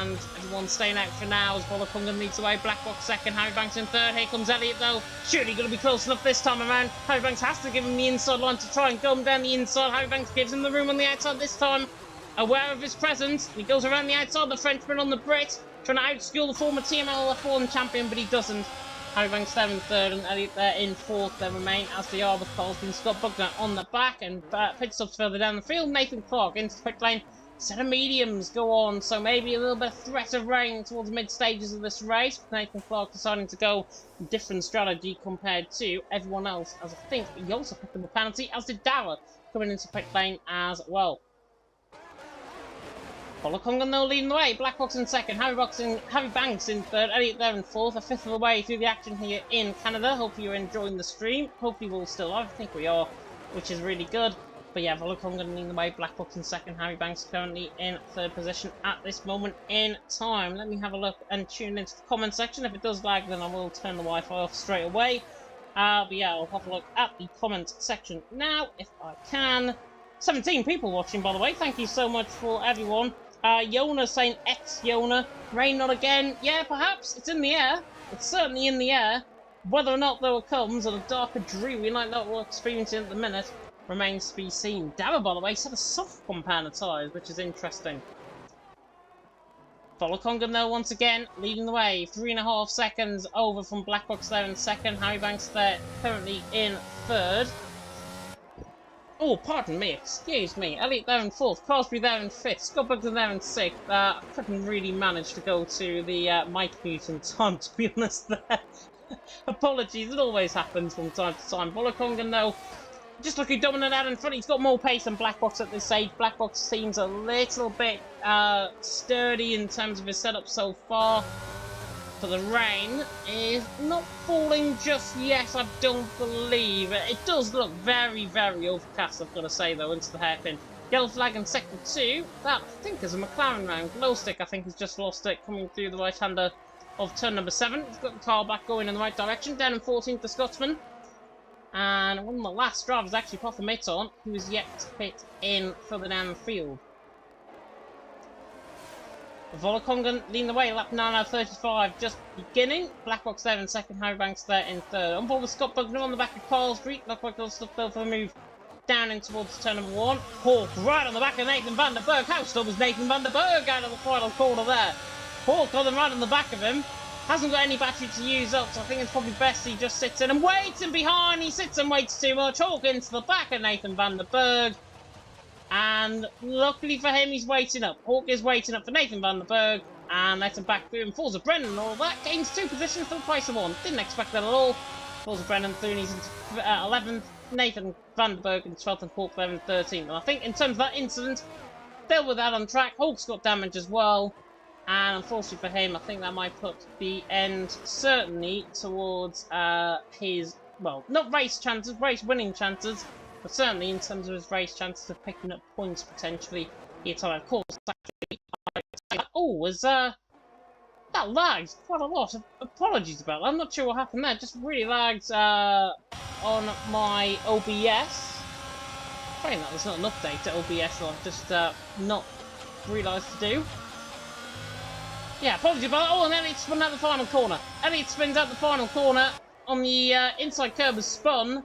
And everyone's staying out for now as Volakongan leads away. Black Box second, Harry Banks in third. Here comes Elliot though. Surely going to be close enough this time around. Harry Banks has to give him the inside line to try and go him down the inside. Harry Banks gives him the room on the outside this time. Aware of his presence. He goes around the outside. The Frenchman on the Brit. Trying to outschool the former TML F1 champion, but he doesn't. Harry Banks there in third and Elliot there in fourth. They remain as they are with Carlsby. Scott Bugner on the back and pit stops further down the field. Nathan Clark into the pit lane. Set of mediums go on, so maybe a little bit of threat of rain towards the mid-stages of this race. Nathan Clark deciding to go a different strategy compared to everyone else, as I think he also picked up a penalty, as did Darrell, coming into pit lane as well. Volakongan though leading the way. Black Box in second, Harry Banks in third, Elliot there in fourth, a fifth of the way through the action here in Canada. Hopefully you're enjoying the stream. Hopefully we'll still are. I think we are, which is really good. But yeah, Volokongan leading the way, Black Box in second, Harry Banks currently in third position at this moment in time. Let me have a look and tune into the comment section. If it does lag, then I will turn the Wi-Fi off straight away. But yeah, I'll have a look at the comment section now, if I can. 17 people watching, by the way. Thank you so much for everyone. Yona saying ex-Yona. Rain not again. Yeah, perhaps. It's in the air. It's certainly in the air. Whether or not though it comes on a darker dreary like that we're experiencing at the minute remains to be seen. Dava, by the way, set a soft compound of tyres, which is interesting. Volokongan, though, once again, leading the way. 3.5 seconds over from Blackbox there in second. Harry Banks there, currently in third. Oh, pardon me, excuse me. Elliot there in fourth. Crosby there in fifth. Scott Bugden there in sixth. I couldn't really manage to go to the mic mute in time, to be honest there. Apologies, it always happens from time to time. Volokongan, though, just looking dominant out in front. He's got more pace than Blackbox at this stage. Blackbox seems a little bit sturdy in terms of his setup so far. But the rain is not falling just yet, I don't believe. It does look very, very overcast, I've got to say, though, into the hairpin. Yellow flag in sector 2. That, I think, is a McLaren round. Glowstick, I think, has just lost it, coming through the right-hander of turn number 7. He's got the car back going in the right direction. Down in 14th, the Scotsman. And one of the last drivers actually put the mitts on, who is yet to pit in further down the field. Volokongan leading the way, lap 9 out of 35, just beginning. Blackbox there in second, Harry Banks there in third. On board with Scott Bugner on the back of Carl Street. Looks like they'll stuff for a move down in towards turn number 1. Hawk right on the back of Nathan van der Berg. How still was Nathan van der Berg out of the final corner there? Hawk got them right on the back of him. Hasn't got any battery to use up, so I think it's probably best he just sits in and waits in behind. He sits and waits too much. Hawk into the back of Nathan van der Berg. And luckily for him, he's waiting up. Hawk is waiting up for Nathan van der Berg. And lets him back through and falls a Brennan and all that. Gains 2 positions for the price of 1. Didn't expect that at all. Falls a Brennan through and he's into 11th. Nathan van der Berg in 12th and Hawk there in 13th. And I think in terms of that incident, dealt with that on track. Hawk's got damage as well. And unfortunately for him, I think that might put the end certainly towards his, well, not race chances, race winning chances, but certainly in terms of his race chances of picking up points potentially here tonight. Of course, actually, that lagged quite a lot. Apologies about that. I'm not sure what happened there. Just really lagged on my OBS. Praying that there's not an update to OBS that I've just not realised to do. Yeah, apologies about that. Oh, and Elliot spun out the final corner. Elliot spins out the final corner on the inside curb has spun.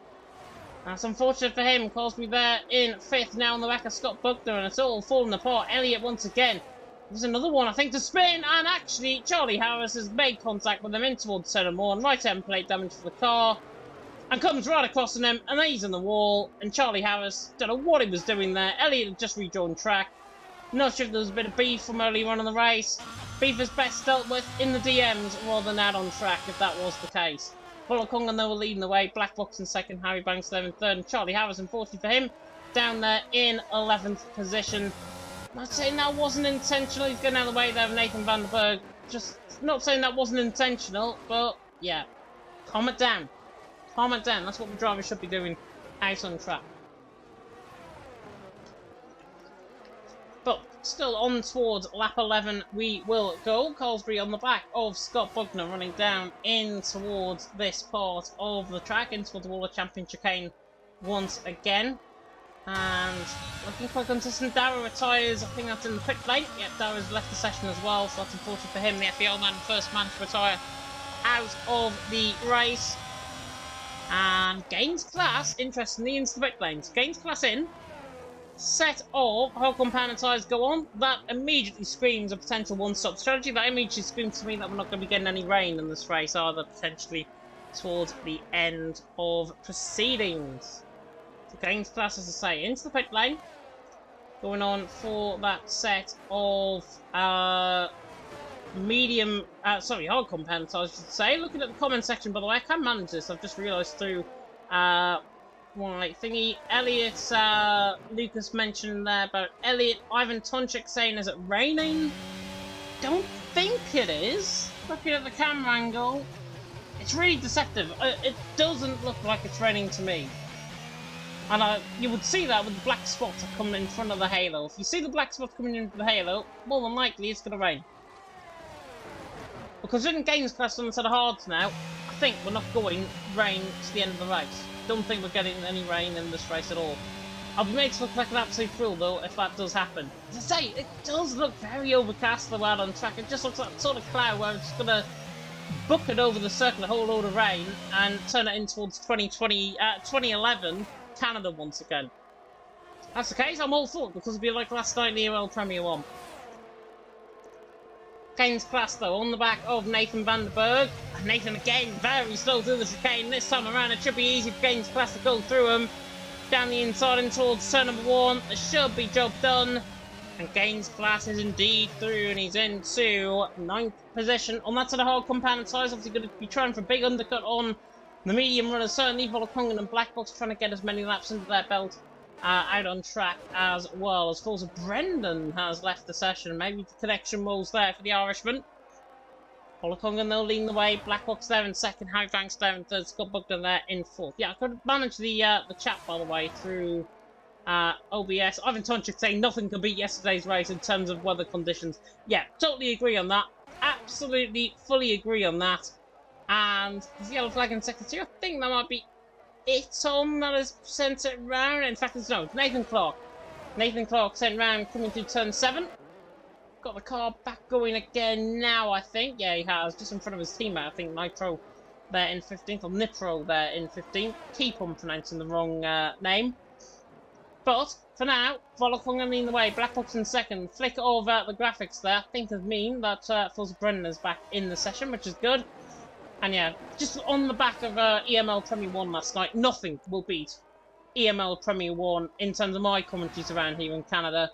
That's unfortunate for him. Crosby there in 5th now on the back of Scott Buckner, and it's all falling apart. Elliot once again. There's another one, I think, to spin, and actually Charlie Harris has made contact with him in towards turn number 1. Right end plate damage for the car, and comes right across on him, and then he's in the wall, and Charlie Harris, don't know what he was doing there. Elliot had just rejoined track. Not sure if there was a bit of beef from earlier on in the race. Beef is best dealt with in the DMs rather than out on track, if that was the case. Volokongan, though, were leading the way. Black Box in second, Harry Banks there in third, and Charlie Harris, unfortunately for him, down there in 11th position. I'm not saying that wasn't intentional. He's getting out of the way there of Nathan van der Berg. Just not saying that wasn't intentional, but yeah. Calm it down. Calm it down. That's what the driver should be doing out on track. But still on towards lap 11 we will go. Colesbury on the back of Scott Bugner running down in towards this part of the track, in towards the Wall of Champion chicane once again. And looking quite consistent. Darrow retires, I think that's in the pit lane. Yeah, Darrow's left the session as well, so that's important for him. The FEO man, first man to retire out of the race. And gains class, interestingly, into the pit lanes. Gains class in. Set of whole compound tyres go on. That immediately screams a potential one-stop strategy. That immediately screams to me that we're not going to be getting any rain in this race either, potentially towards the end of proceedings. So gains class, as I say, into the pit lane. Going on for that set of hard compound tyres, I should say. Looking at the comment section, by the way, I can manage this. I've just realised through right thingy. Elliot, Lucas mentioned there about Elliot. Ivan Tonchik saying, is it raining? Don't think it is. Looking at the camera angle, it's really deceptive. It doesn't look like it's raining to me. And you would see that with the black spots coming in front of the halo. If you see the black spots coming in the halo, more than likely it's going to rain. Because in games class on the set of hards now, I think we're not going rain to the end of the race. Don't think we're getting any rain in this race at all. I'll be made to look like an absolute fool though if that does happen. As I say, it does look very overcast though out on track. It just looks like that sort of cloud where it's going to bucket over the circle a whole load of rain and turn it in towards 2011 Canada once again. If that's the case, I'm all for it because it'll be like last night in the EML Premier 1. Games class though, on the back of Nathan Vanderberg. Nathan again, very slow through the chicane. This time around it should be easy for Games class to go through him. Down the inside and towards turn number 1. There should be job done. And Gaines class is indeed through and he's into 9th position. On that side of hard compound size, obviously going to be trying for a big undercut on the medium runners. Certainly Volokongan and Blackbox trying to get as many laps into their belt out on track as well. As far as Brendan has left the session, maybe the connection was there for the Irishman. Volokongan though leading the way, Blackbox there in second, Harry Banks there in third, Scott Bugden there in fourth. Yeah, I could manage the chat by the way through OBS. Ivan Tonchik saying nothing can beat yesterday's race in terms of weather conditions. Yeah, totally agree on that. Absolutely, fully agree on that. And the yellow flag in sector 2, I think that might be it on that has sent it round. In fact, it's no, Nathan Clark. Nathan Clark sent round coming through turn 7. Got the car back going again now, I think. Yeah, he has. Just in front of his teammate, I think Nitro there in 15th, or Nitro there in 15th. Keep on pronouncing the wrong name. But, for now, Volokongan leading the way. Blackbox in second. Flick of the graphics there. I think it mean that Fulza Brennan is back in the session, which is good. And yeah, just on the back of EML Premier 1 last night, nothing will beat EML Premier 1 in terms of my commentaries around here in Canada.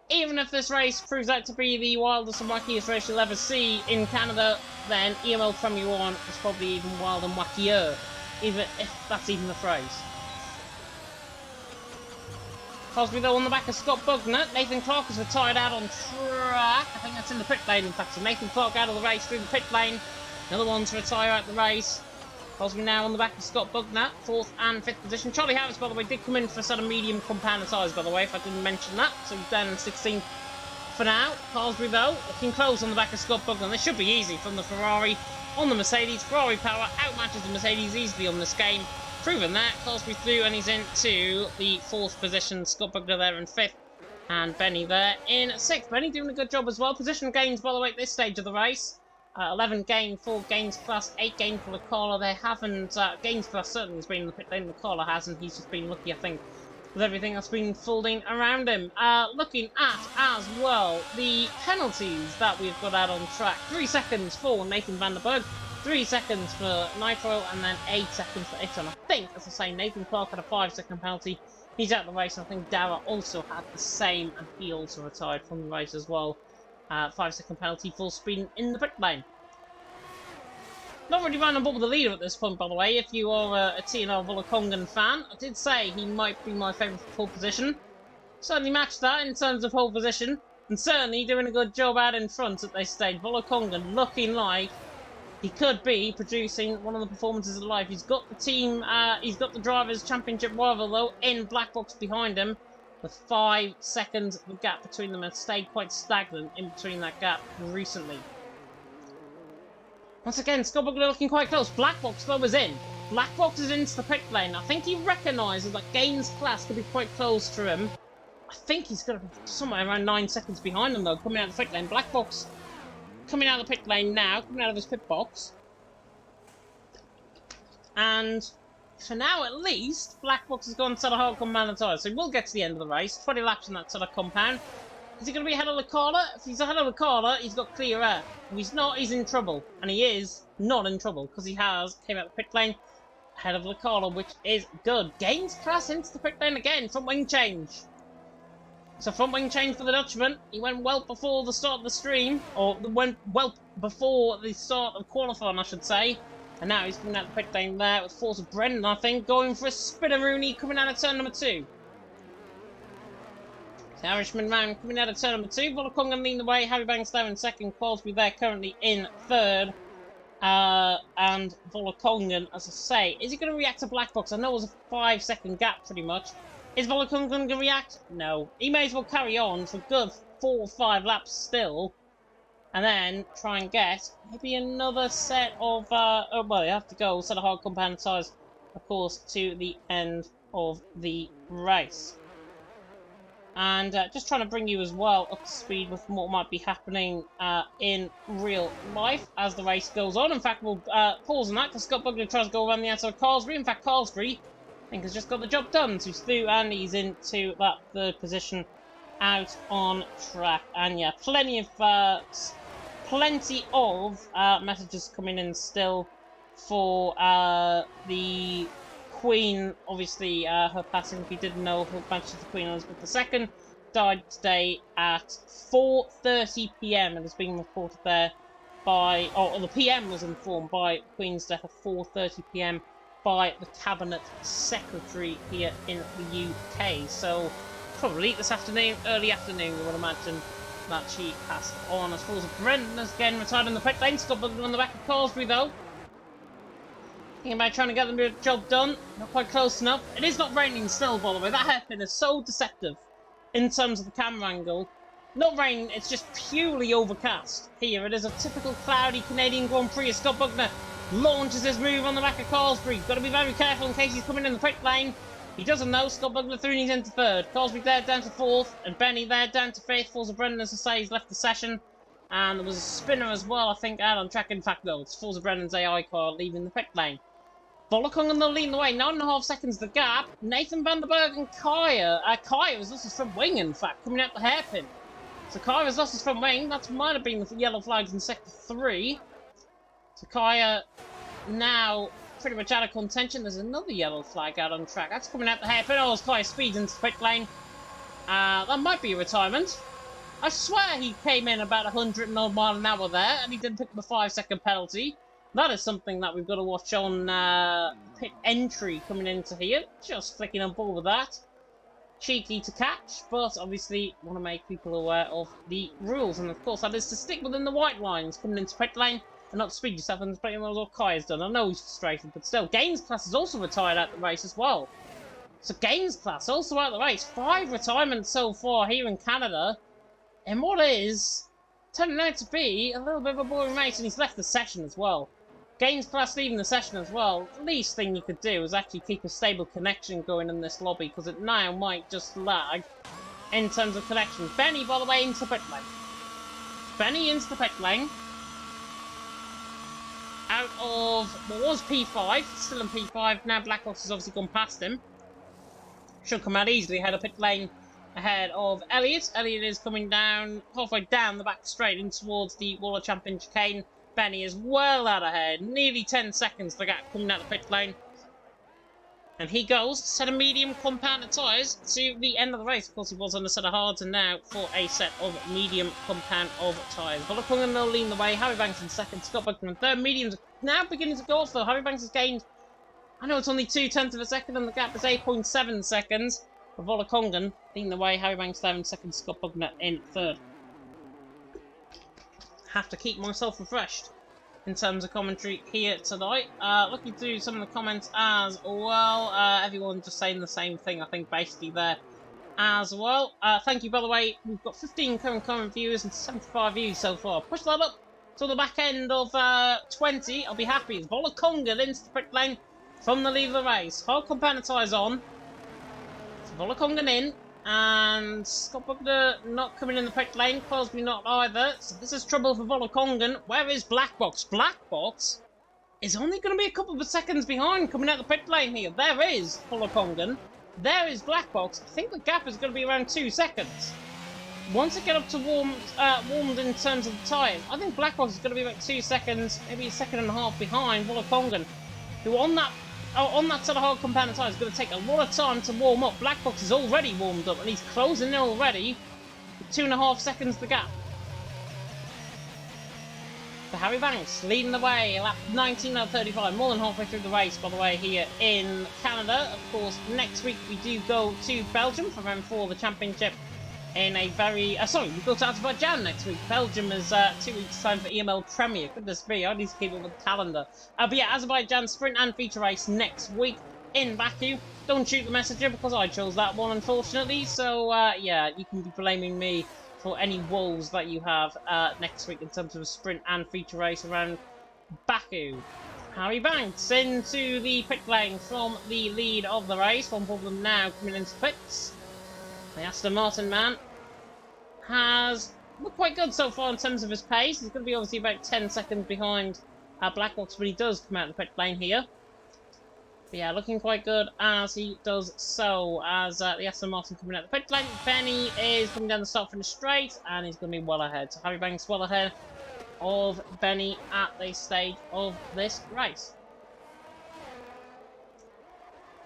Even if this race proves out to be the wildest and wackiest race you'll ever see in Canada, then EML Premier 1 is probably even wild and wackier, even if that's even the phrase. Cosby though on the back of Scott Bugner. Nathan Clark is retired out on track. I think that's in the pit lane in fact. So Nathan Clark out of the race through the pit lane. Another one to retire out the race. Cosby now on the back of Scott Bugner. 4th and 5th position. Charlie Harris, by the way, did come in for a set of medium compound size, by the way, if I didn't mention that. So he's down in 16th for now. Cosby though, looking close on the back of Scott Bugner. This should be easy from the Ferrari on the Mercedes. Ferrari power outmatches the Mercedes easily on this game. Proven that, Cosby through and he's into the 4th position. Scott Bugner there in 5th and Benny there in 6th. Benny doing a good job as well. Position gains, by the way, at this stage of the race. 11 gain for Gaines Class, 8 gain for Lecala. They haven't, Gaines Class certainly has been in the pit lane, Lecala hasn't. He's just been lucky, I think, with everything that's been folding around him. Looking at, as well, the penalties that we've got out on track. 3 seconds for Nathan Vanderberg. 3 seconds for Nitro, and then 8 seconds for Ixon. I think, as I say, Nathan Clark had a 5-second penalty. He's out of the race, and I think Dara also had the same, and he also retired from the race as well. 5-second penalty, full speed in the pit lane. Not really running on board with the leader at this point, by the way. If you are a TNL Volokongan fan, I did say he might be my favourite for pole position. Certainly matched that in terms of pole position, and certainly doing a good job out in front at this stage. Volokongan looking like he could be producing one of the performances of life. He's got the team, he's got the Drivers' Championship rival, though, in black box behind him, with 5 seconds of gap between them, and stayed quite stagnant in between that gap recently. Once again, Scott Bugler looking quite close. Black box, though, is in. Black box is into the pit lane. I think he recognises that Gaines Class could be quite close to him. I think he's going to be somewhere around 9 seconds behind him, though, coming out of the pit lane. Black box coming out of the pit lane now, coming out of his pit box. And for now, at least, Black Box has gone to the hard compound tires, so we'll get to the end of the race. 20 laps in that sort of compound. Is he going to be ahead of Lecala? If he's ahead of Lecala, he's got clear air. If he's not, he's in trouble. And he is not in trouble, because he has came out the pit lane ahead of Lecala, which is good. Gaines Class into the pit lane again, front wing change. So front wing change for the Dutchman. He went well before the start of the stream, or went well before the start of qualifying, I should say. And now he's coming out the pit lane there with Forza Brendan, I think, going for a spinneroonie coming out of turn number 2. The Irishman round coming out of turn number 2. Volokongan leading the way. Harry Banks there in second. Qualsby there currently in third. and Volokongan, as I say. Is he going to react to Black Box? I know it was a 5-second gap, pretty much. Is Volokongan going to react? No. He may as well carry on for good 4 or 5 laps still. And then try and get maybe another set of, oh, well, you have to go, set of hard compound tyres, of course, to the end of the race. And just trying to bring you as well up to speed with what might be happening in real life as the race goes on. In fact, we'll pause on that because Scott Bugler tries to go around the outside of Carlsbury. In fact, Carlsbury, I think, has just got the job done. So he's through and he's into that 3rd position out on track. And yeah, plenty of messages coming in still for the Queen. Obviously, her passing, if you didn't know, her Majesty the Queen Elizabeth II died today at 4:30 PM. It has been reported there by, or the PM was informed by Queen's death at 4:30 PM by the Cabinet Secretary here in the UK. So probably this afternoon, early afternoon, you would imagine that she passed on. As far as Brendan has again retired in the pit lane. Scott Bugler on the back of Carlsbury though. Thinking about trying to get the job done. Not quite close enough. It is not raining still, by the way. That hairpin is so deceptive in terms of the camera angle. Not rain, it's just purely overcast. Here, it is a typical cloudy Canadian Grand Prix. Scott Bugler launches his move on the back of Carlsbury. Got to be very careful in case he's coming in the pit lane. He doesn't know. Scott Bugler through and he's into 3rd. Carlsbury there down to 4th. And Benny there down to 5th. Forza Brendan, as I say, he's left the session. And there was a spinner as well, I think, out on track. In fact, no, it's Forza Brendan's AI car leaving the pit lane. Volokongan will lead the way. 9.5 seconds the gap. Nathan van der Berg and Kaya. Kaya has lost his front wing, in fact, coming out the hairpin. So Kaya has lost his front wing. That might have been the yellow flags in sector 3. So Kaya now pretty much out of contention. There's another yellow flag out on track. That's coming out the hairpin. Oh, as Kaya speeds into the pit lane. That might be a retirement. I swear he came in about 100 odd mile an hour there, and he didn't pick the 5-second penalty. That is something that we've got to watch on pit entry coming into here. Just flicking on board with that. Cheeky to catch, but obviously want to make people aware of the rules. And of course, that is to stick within the white lines coming into pit lane and not speed yourself. And pretty much what Kai's done. I know he's frustrated, but still. Gaines Class is also retired out the race as well. So Gaines Class also out the race. 5 retirements so far here in Canada. And what is turning out to be a little bit of a boring race, and he's left the session as well. Gaines Class leaving the session as well. The least thing you could do is actually keep a stable connection going in this lobby, because it now might just lag in terms of connection. Benny, by the way, into the pit lane. Benny into the pit lane. Out of what was P5, still in P5. Now Blackbox has obviously gone past him. Should come out easily ahead of pit lane ahead of Elliot. Elliot is coming down, halfway down the back straight in towards the World Champion chicane. Benny is well out ahead, nearly 10 seconds the gap coming out the pit lane. And he goes, set of medium compounded tyres to the end of the race. Of course, he was on a set of hards, and now for a set of medium compound of tyres. Volokongan will lead the way. Harry Banks in 2nd, Scott Bugler in 3rd. Mediums are now beginning to go off, though. Harry Banks has gained, I know it's only 0.2 of a second, and the gap is 8.7 seconds. For Volokongan leading the way. Harry Banks there in 2nd, Scott Bugler in 3rd. Have to keep myself refreshed in terms of commentary here tonight. Looking through some of the comments as well. Everyone just saying the same thing, I think, basically there as well. Thank you, by the way. We've got 15 current viewers and 75 views so far. Push that up to the back end of 20. I'll be happy. It's Volokongan into the pit lane from the lead of the race. Hard compound tyres on. Volokongan in. And Scott Bugler not coming in the pit lane. Crosby not either. So this is trouble for Volokongan. Where is Blackbox? Blackbox is only going to be a couple of seconds behind coming out the pit lane here. There is Volokongan. There is Blackbox. I think the gap is going to be around 2 seconds. Once it gets up to warmed in terms of the tyres, I think Blackbox is going to be about 2 seconds, maybe a second and a half behind Volokongan, who on that sort of hard compound tyre is going to take a lot of time to warm up. Blackbox is already warmed up and he's closing in already with 2.5 seconds the gap. For Harry Banks leading the way, lap 19 out of 35, more than halfway through the race, by the way, here in Canada. Of course, next week we do go to Belgium for round 4 of the championship in a very... sorry, we go to Azerbaijan next week. Belgium is 2 weeks' time for EML Premier. Goodness me, I need to keep up with the calendar. But yeah, Azerbaijan sprint and feature race next week in Baku. Don't shoot the messenger because I chose that one, unfortunately. So, yeah, you can be blaming me for any woes that you have next week in terms of a sprint and feature race around Baku. Harry Banks into the pit lane from the lead of the race. One problem now coming into pits. The Aston Martin man has looked quite good so far in terms of his pace. He's going to be obviously about 10 seconds behind Black Box, but he does come out of the pit lane here. But yeah, looking quite good as he does so, as the Aston Martin coming out of the pit lane. Benny is coming down the start finish straight, and he's going to be well ahead. So Harry Banks well ahead of Benny at this stage of this race.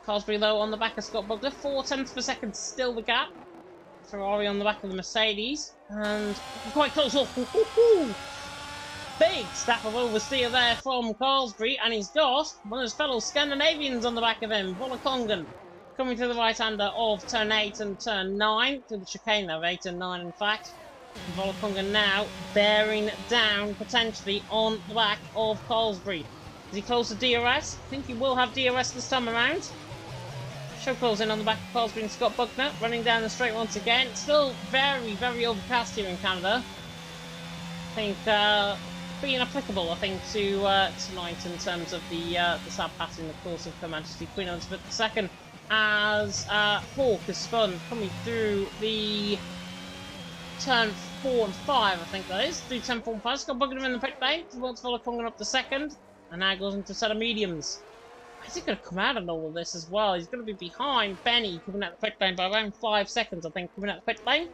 Carsbury, though, on the back of Scott Bugler. 0.4 per second, still the gap. Ferrari on the back of the Mercedes. And quite close. Oh, big staff of oversteer there from Carsbury. And he's got one of his fellow Scandinavians on the back of him, Volakongen, coming to the right-hander of turn 8 and turn 9. To the chicane of 8 and 9, in fact. Volakongen now bearing down, potentially, on the back of Carsbury. Is he close to DRS? I think he will have DRS this time around. Show closing on the back of Carsbury and Scott Buckner, running down the straight once again. Still very, very overcast here in Canada. I think being applicable, I think, to tonight in terms of the sad passing, of course, of Her Majesty Queen Elizabeth II, as Hawk is spun coming through the turn 4 and 5, I think that is. Through turn 4 and 5. Scott Buckner in the pit lane towards Volakongen up to second, and now goes into a set of mediums. Is he going to come out of all of this as well? He's going to be behind Benny coming out the pit lane by around 5 seconds, I think, coming out the pit lane.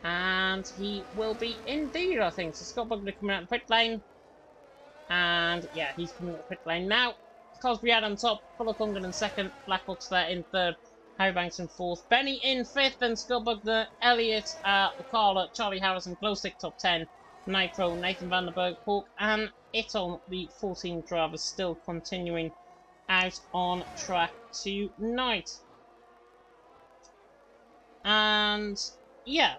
And he will be indeed, I think. So Scott Bugler coming out the pit lane. And yeah, he's coming out the pit lane now. Cosby out on top, Volakongen in second, Blackbox there in third, Harry Banks in fourth, Benny in fifth, then Scott Bugler, Elliott, Carla, Charlie Harrison, Glowstick top 10, Nitro, Nathan Vanderberg, Hawk, and Iton, the 14 drivers, still continuing out on track tonight. And yeah,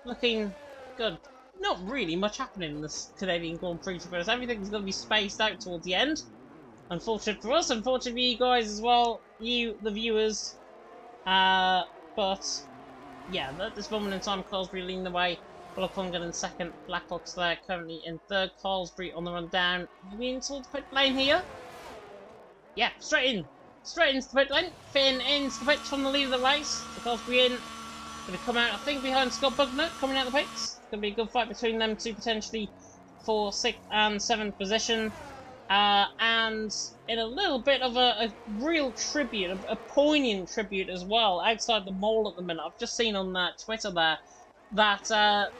looking good. Not really much happening in this Canadian Grand Prix, to be honest. Everything's going to be spaced out towards the end. Unfortunate for us, unfortunate for you guys as well, you, the viewers. But yeah, at this moment in time, Carsbury leading the way. Volakongen in second, Blackbox there, currently in third. Carsbury on the run down. Maybe into the pit lane here? Yeah, straight into the pit lane. Finn into the pits from the lead of the race. So Carsbury in. Going to come out, I think, behind Scott Bugner, coming out of the pits. It's going to be a good fight between them two, potentially, for 6th and 7th position. And in a little bit of a real tribute, a poignant tribute as well, outside the mall at the minute. I've just seen on Twitter there that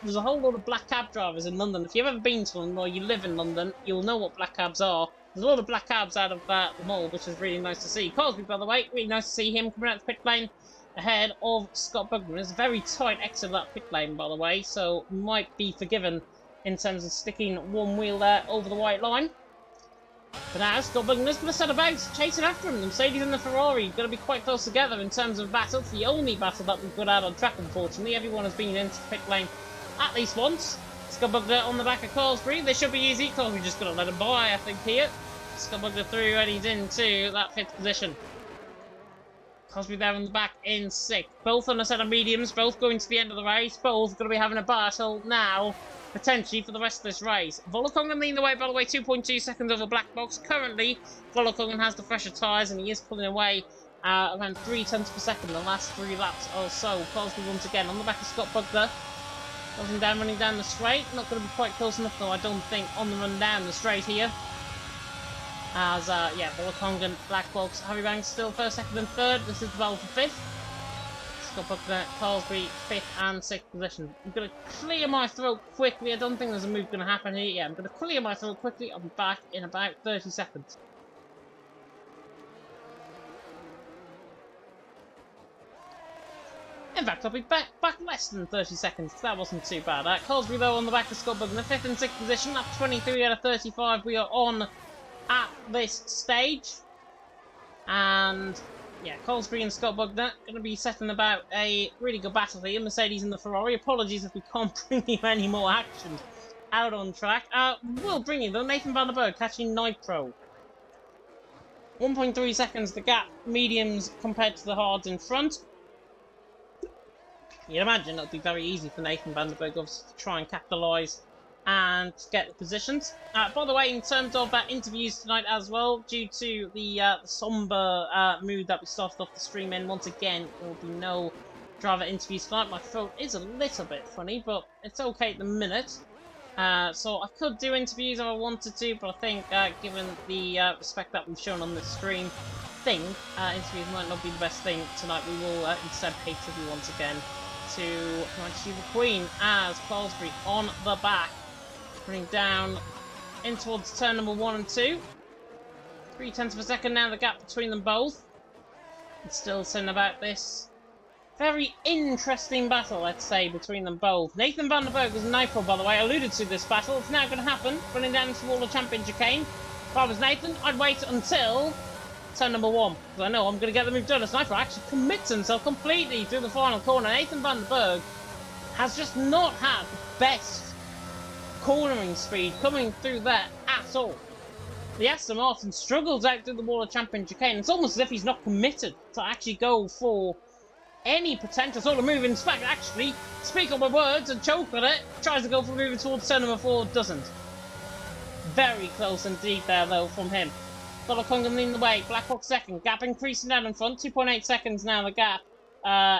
there's a whole lot of black cab drivers in London. If you've ever been to London or you live in London, you'll know what black cabs are. There's a lot of black cabs out of the mall, which is really nice to see. Carsbury, by the way, really nice to see him coming out of the pit lane ahead of Scott Bugner. It's a very tight exit of that pit lane, by the way, so might be forgiven in terms of sticking one wheel there over the white line. But now Scott Bugner's going to set about chasing after him. The Mercedes and the Ferrari going to be quite close together in terms of battle. It's the only battle that we've got out on track, unfortunately. Everyone has been into the pit lane at least once. Scott Bugner on the back of Carsbury. They should be easy. Carsbury just going to let him by, I think, here. Scott Bugner through and he's into that 5th position. Carsbury there on the back in 6th. Both on a set of mediums, both going to the end of the race. Both going to be having a battle now, potentially, for the rest of this race. Volakongen leading the way, by the way, 2.2 seconds over Black Box. Currently, Volakongen has the fresher tyres and he is pulling away around 3 tenths per second the last 3 laps or so. Carsbury once again on the back of Scott Bugler. Goes down, running down the straight. Not going to be quite close enough, though, I don't think, on the run down the straight here. As, yeah, Volakongen, Black Box, Harry Banks still 1st, 2nd and 3rd. This is the battle for 5th. Scott Bugner, Carsbury, 5th and 6th position. I'm going to clear my throat quickly. I don't think there's a move going to happen here. Yeah, I'm going to clear my throat quickly. I'll be back in about 30 seconds. In fact, I'll be back less than 30 seconds. That wasn't too bad. Carsbury, though, on the back of Scott Bugner, 5th and 6th position. Up 23 out of 35. We are on at this stage. And Yeah, Colesbury and Scott Bugner going to be setting about a really good battle here. Mercedes and the Ferrari. Apologies if we can't bring you any more action out on track. We'll bring you though. Nathan van der Berg catching Nitro. 1.3 seconds the gap, mediums compared to the hards in front. You'd imagine it'll be very easy for Nathan van der Berg obviously to try and capitalise and get the positions. By the way, in terms of interviews tonight as well, due to the somber mood that we started off the stream in, once again, there will be no driver interviews tonight. My throat is a little bit funny, but it's okay at the minute. So I could do interviews if I wanted to, but I think, given the respect that we've shown on this stream, interviews might not be the best thing tonight. We will instead pay tribute once again to Majesty the Queen as Colesbury on the back, running down in towards turn number 1 and 2. 0.3 of a second now, the gap between them both. And still saying about this very interesting battle, let's say, between them both. Nathan van der Berg was Nitro, by the way, alluded to this battle. It's now going to happen, running down into the wall of champion chicane. If I was Nathan, I'd wait until turn number 1, because I know I'm going to get the move done. As Nitro actually commits himself completely through the final corner. Nathan van der Berg has just not had the best cornering speed coming through there at all. The Aston Martin struggles out through the wall of champion chicane. It's almost as if he's not committed to actually go for any potential sort of move. In fact, actually, speak up my words and choke on it. Tries to go for moving towards turn number 4, doesn't. Very close indeed there, though, from him. Bolokongan leading the way, Blackhawk second, gap increasing down in front, 2.8 seconds now the gap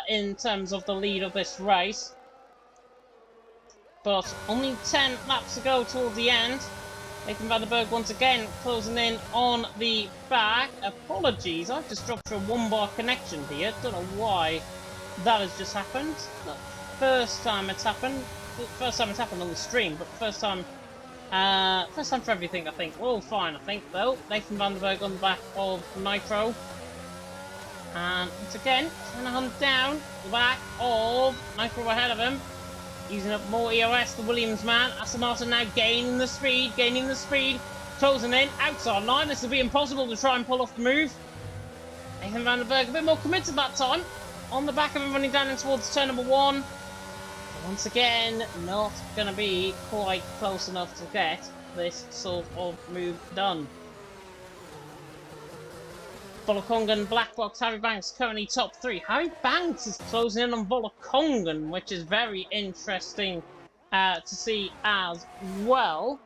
in terms of the lead of this race. But only 10 laps to go towards the end. Nathan van der Berg once again closing in on the back. Apologies, I've just dropped a 1-bar connection here. Don't know why that has just happened. Not the first time it's happened. First time it's happened on the stream, but first time for everything, I think. We're all fine, I think, though. Nathan van der Berg on the back of Nitro. And once again, trying to hunt down the back of Nitro ahead of him. Using up more EOS, the Williams man. Aston Martin now gaining the speed, closing in, outside line. This will be impossible to try and pull off the move. Nathan van der Berg a bit more committed that time. On the back of him, running down in towards turn number 1. Once again, not going to be quite close enough to get this sort of move done. Bolokongan, Blackbox, Harry Banks currently top 3. Harry Banks is closing in on Bolokongan, which is very interesting to see as well.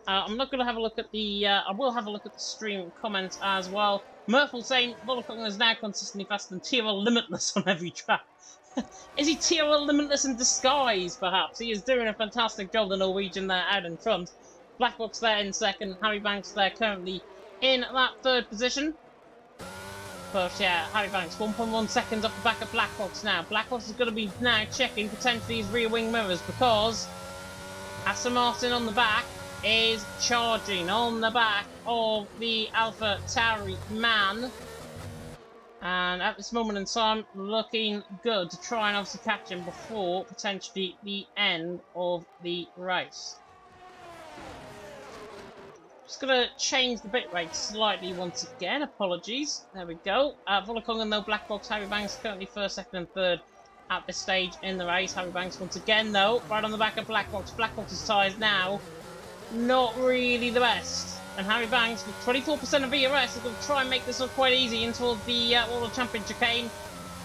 I'm not going to have a look at the... I will have a look at the stream comments as well. Murphle saying Bolokongan is now consistently faster than TML Limitless on every track. Is he TML Limitless in disguise, perhaps? He is doing a fantastic job, the Norwegian there out in front. Blackbox there in second. Harry Banks there currently in that 3rd position. But yeah, Harry Banks, 1.1 seconds off the back of Blackbox now. Blackbox is going to be now checking potentially his rear wing mirrors because Aston Martin on the back is charging on the back of the Alpha Tauri man. And at this moment in time, looking good to try and obviously catch him before potentially the end of the race. Just going to change the bitrate slightly once again. Apologies. There we go. Bolokongan though, Blackbox, Harry Banks currently 1st, 2nd and 3rd at this stage in the race. Harry Banks once again though, right on the back of Blackbox. Blackbox's tyres now not really the best. And Harry Banks with 24% of ERS is going to try and make this look quite easy into the World Champion chicane. In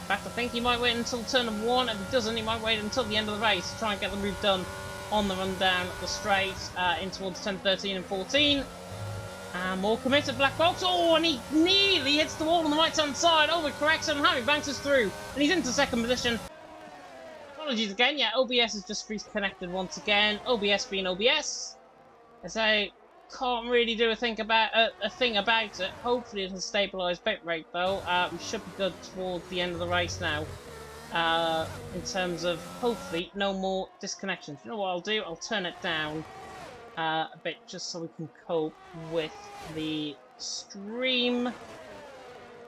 fact, I think he might wait until turn of 1. If he doesn't, he might wait until the end of the race to try and get the move done on the run down the straight in towards 10, 13 and 14. And more committed Blackbox. Oh, and he nearly hits the wall on the right-hand side. Overcorrects and Harry Banks is through. And he's into 2nd position. Apologies again. Yeah, OBS is just reconnected once again. OBS being OBS. As I can't really do a thing about it. Hopefully it has stabilised bitrate though. We should be good towards the end of the race now. In terms of hopefully no more disconnections. You know what I'll do? I'll turn it down a bit just so we can cope with the stream.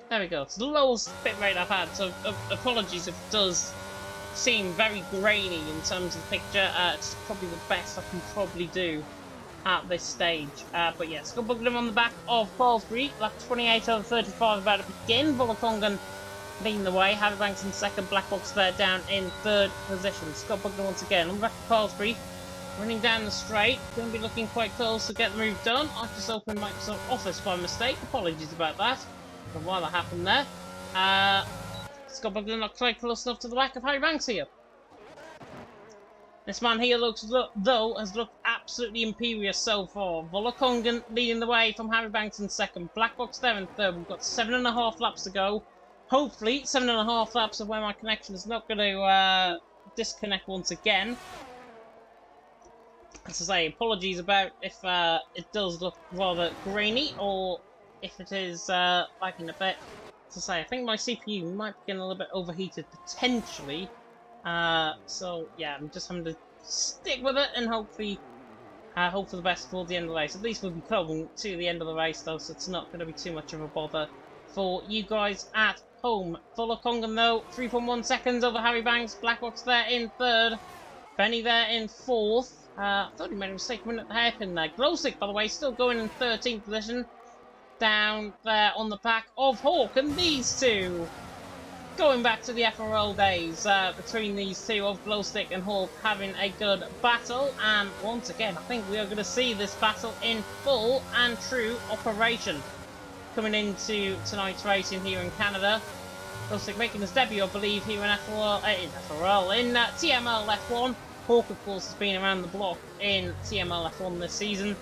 There we go. It's the lowest bitrate I've had, so apologies if it does seem very grainy in terms of the picture. It's probably the best I can probably do at this stage. But yeah, Scubbugden on the back of Paulsbury, lap 28 over 35 about to begin. Volakongan leading the way, Harry Banks in second, Blackbox there down in third position. Scubbugden once again on the back of Paulsbury, running down the straight, going to be looking quite close to get the move done. I've just opened Microsoft Office by mistake, apologies about that. I don't know why that happened there. Scubbugden not quite close enough to the back of Harry Banks here. This man here has looked absolutely imperious so far. Volakongan leading the way from Harry Banks in second. Blackbox there in third. We've got 7.5 laps to go. Hopefully, 7.5 laps of where my connection is not going to disconnect once again. As I say, apologies about if it does look rather grainy or if it is lagging a bit. As I say, I think my CPU might be getting a little bit overheated potentially. So yeah, I'm just having to stick with it and hopefully hope for the best towards the end of the race. At least we'll be coming to the end of the race though, so it's not going to be too much of a bother for you guys at home. Volakongan though, 3.1 seconds over Harry Banks. Blackbox there in third. Benny there in fourth. I thought he made a mistake coming at the hairpin there. Glowstick, by the way, still going in 13th position. Down there on the back of Hawk, and these two going back to the FRL days between these two of Glowstick and Hawk having a good battle, and once again I think we are going to see this battle in full and true operation coming into tonight's racing here in Canada. Glowstick making his debut I believe here in TML F1. Hawk of course has been around the block in TML F1 this season.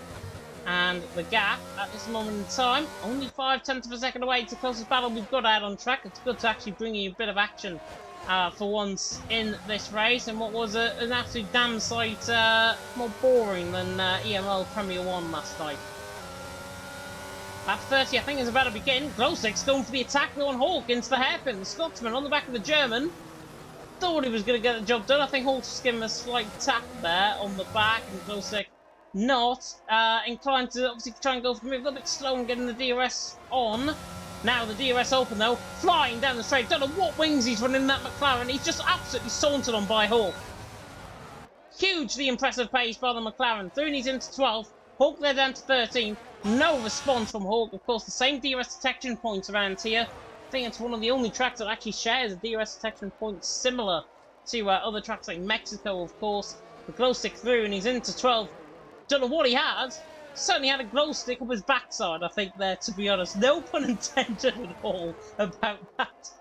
And the gap at this moment in time, only 0.5 of a second away to the closest battle we've got out on track. It's good to actually bring you a bit of action for once in this race, and what was an absolute damn sight more boring than EML Premier 1 last night. Lap 30 I think is about to begin. Glowstick's going for the attack though on Hawk into the hairpin. The Scotsman on the back of the German. Thought he was going to get the job done. I think Hawk's just given him a slight tap there on the back, and Glowstick not inclined to obviously try and go for the move a little bit slow and getting the DRS on. Now the DRS open though, flying down the straight. Don't know what wings he's running that McLaren. He's just absolutely sauntered on by Hawk. Hugely impressive pace by the McLaren. Throonies into 12th. Hawk there down to 13th. No response from Hawk. Of course, the same DRS detection points around here. I think it's one of the only tracks that actually shares a DRS detection point similar to other tracks like Mexico, of course. The Glowstick through and he's into 12th. Don't know what he had. Certainly had a glow stick up his backside, I think, there, to be honest. No pun intended at all about that.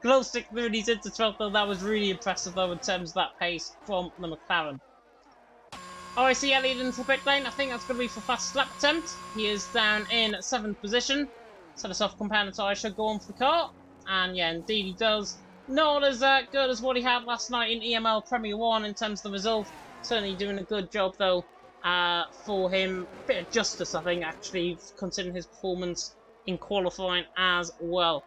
Glow stick through and he's into 12th, though. That was really impressive, though, in terms of that pace from the McLaren. I see Elliott into the pit lane. I think that's going to be for fastest lap attempt. He is down in 7th position. Set us off compound tyre should go on for the car. And yeah, indeed he does. Not as good as what he had last night in EML Premier 1 in terms of the result. Certainly doing a good job, though. For him, a bit of justice, I think, actually, considering his performance in qualifying as well.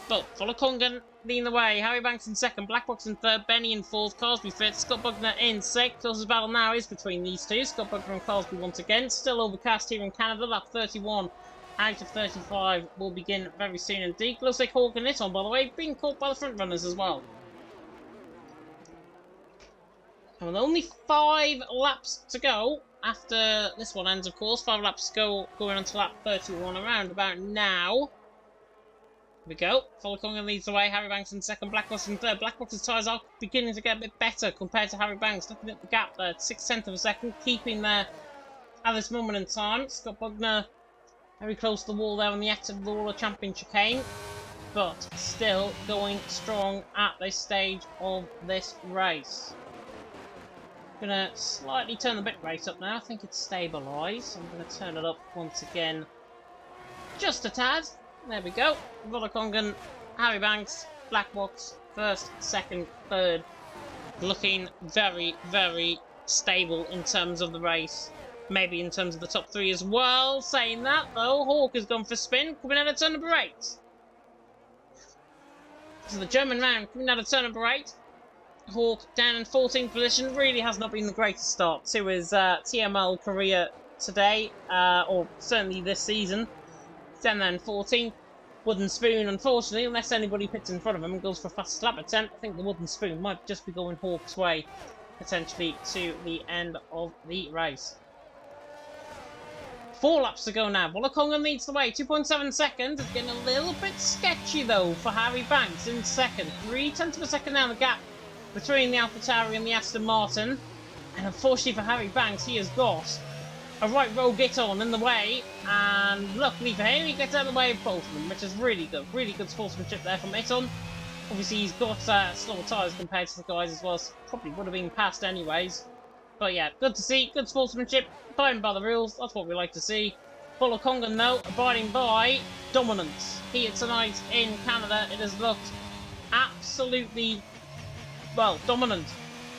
But Volakongan leading the way, Harry Banks in second, Blackbox in third, Benny in fourth, Carsby fifth, Scubbugden in sixth. Closest battle now is between these two, Scubbugden and Carsby once again. Still overcast here in Canada, lap 31 out of 35 will begin very soon indeed. Looks like Hawk and this one, by the way, being caught by the front runners as well. And with only 5 laps to go, after this one ends, of course, 5 laps to go, going on to lap 31 around about now. Here we go. Volakongan leads the way, Harry Banks in second, Blackbox in third. Blackbox's tyres are beginning to get a bit better compared to Harry Banks. Looking at the gap there, 0.6 of a second, keeping there at this moment in time. Scubbugden very close to the wall there on the exit of the World Champion chicane, but still going strong at this stage of this race. Gonna slightly turn the bit rate up now. I think it's stabilised. I'm gonna turn it up once again, just a tad. There we go. Volakongan, Harry Banks, Blackbox, first, second, third. Looking very, very stable in terms of the race. Maybe in terms of the top 3 as well. Saying that, though, Hawk has gone for spin, coming out of turn number 8. So the German round coming out of turn number 8. Hawk down in 14th position. Really has not been the greatest start to his TML career today, or certainly this season. Down there in 14th. Wooden Spoon, unfortunately, unless anybody pits in front of him and goes for a fast lap attempt, I think the Wooden Spoon might just be going Hawk's way. potentially to the end of the race. 4 laps to go now. Volokongan leads the way, 2.7 seconds. It's getting a little bit sketchy though for Harry Banks in second. 0.3 of a second now the gap between the AlphaTauri and the Aston Martin. And unfortunately for Harry Banks, he has got a right row git on in the way. And luckily for him, he gets out of the way of both of them, which is really good. Really good sportsmanship there from Iton. Obviously, he's got slower tyres compared to the guys as well, so probably would have been passed anyways. But yeah, good to see. Good sportsmanship. Abiding by the rules. That's what we like to see. Volokongan, though, abiding by dominance. Here tonight in Canada, it has looked absolutely, well, dominant.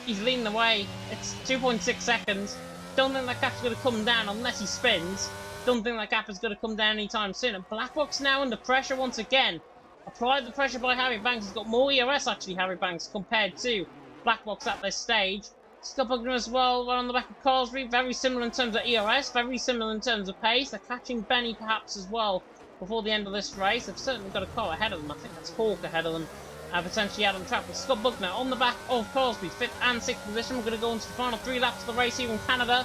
He's leading the way. It's 2.6 seconds. Don't think that gap's going to come down unless he spins. Don't think that gap is going to come down anytime soon. And Black Box now under pressure once again. Applied the pressure by Harry Banks. He's got more ERS, actually, Harry Banks, compared to Black Box at this stage. Scott Bugner as well, right on the back of Carsbury. Very similar in terms of ERS, very similar in terms of pace. They're catching Benny perhaps as well before the end of this race. They've certainly got a car ahead of them. I think that's Hawk ahead of them. Potentially out on track with Scott Bugner on the back of Carsbury. 5th and 6th position. We're going to go into the final 3 laps of the race here in Canada.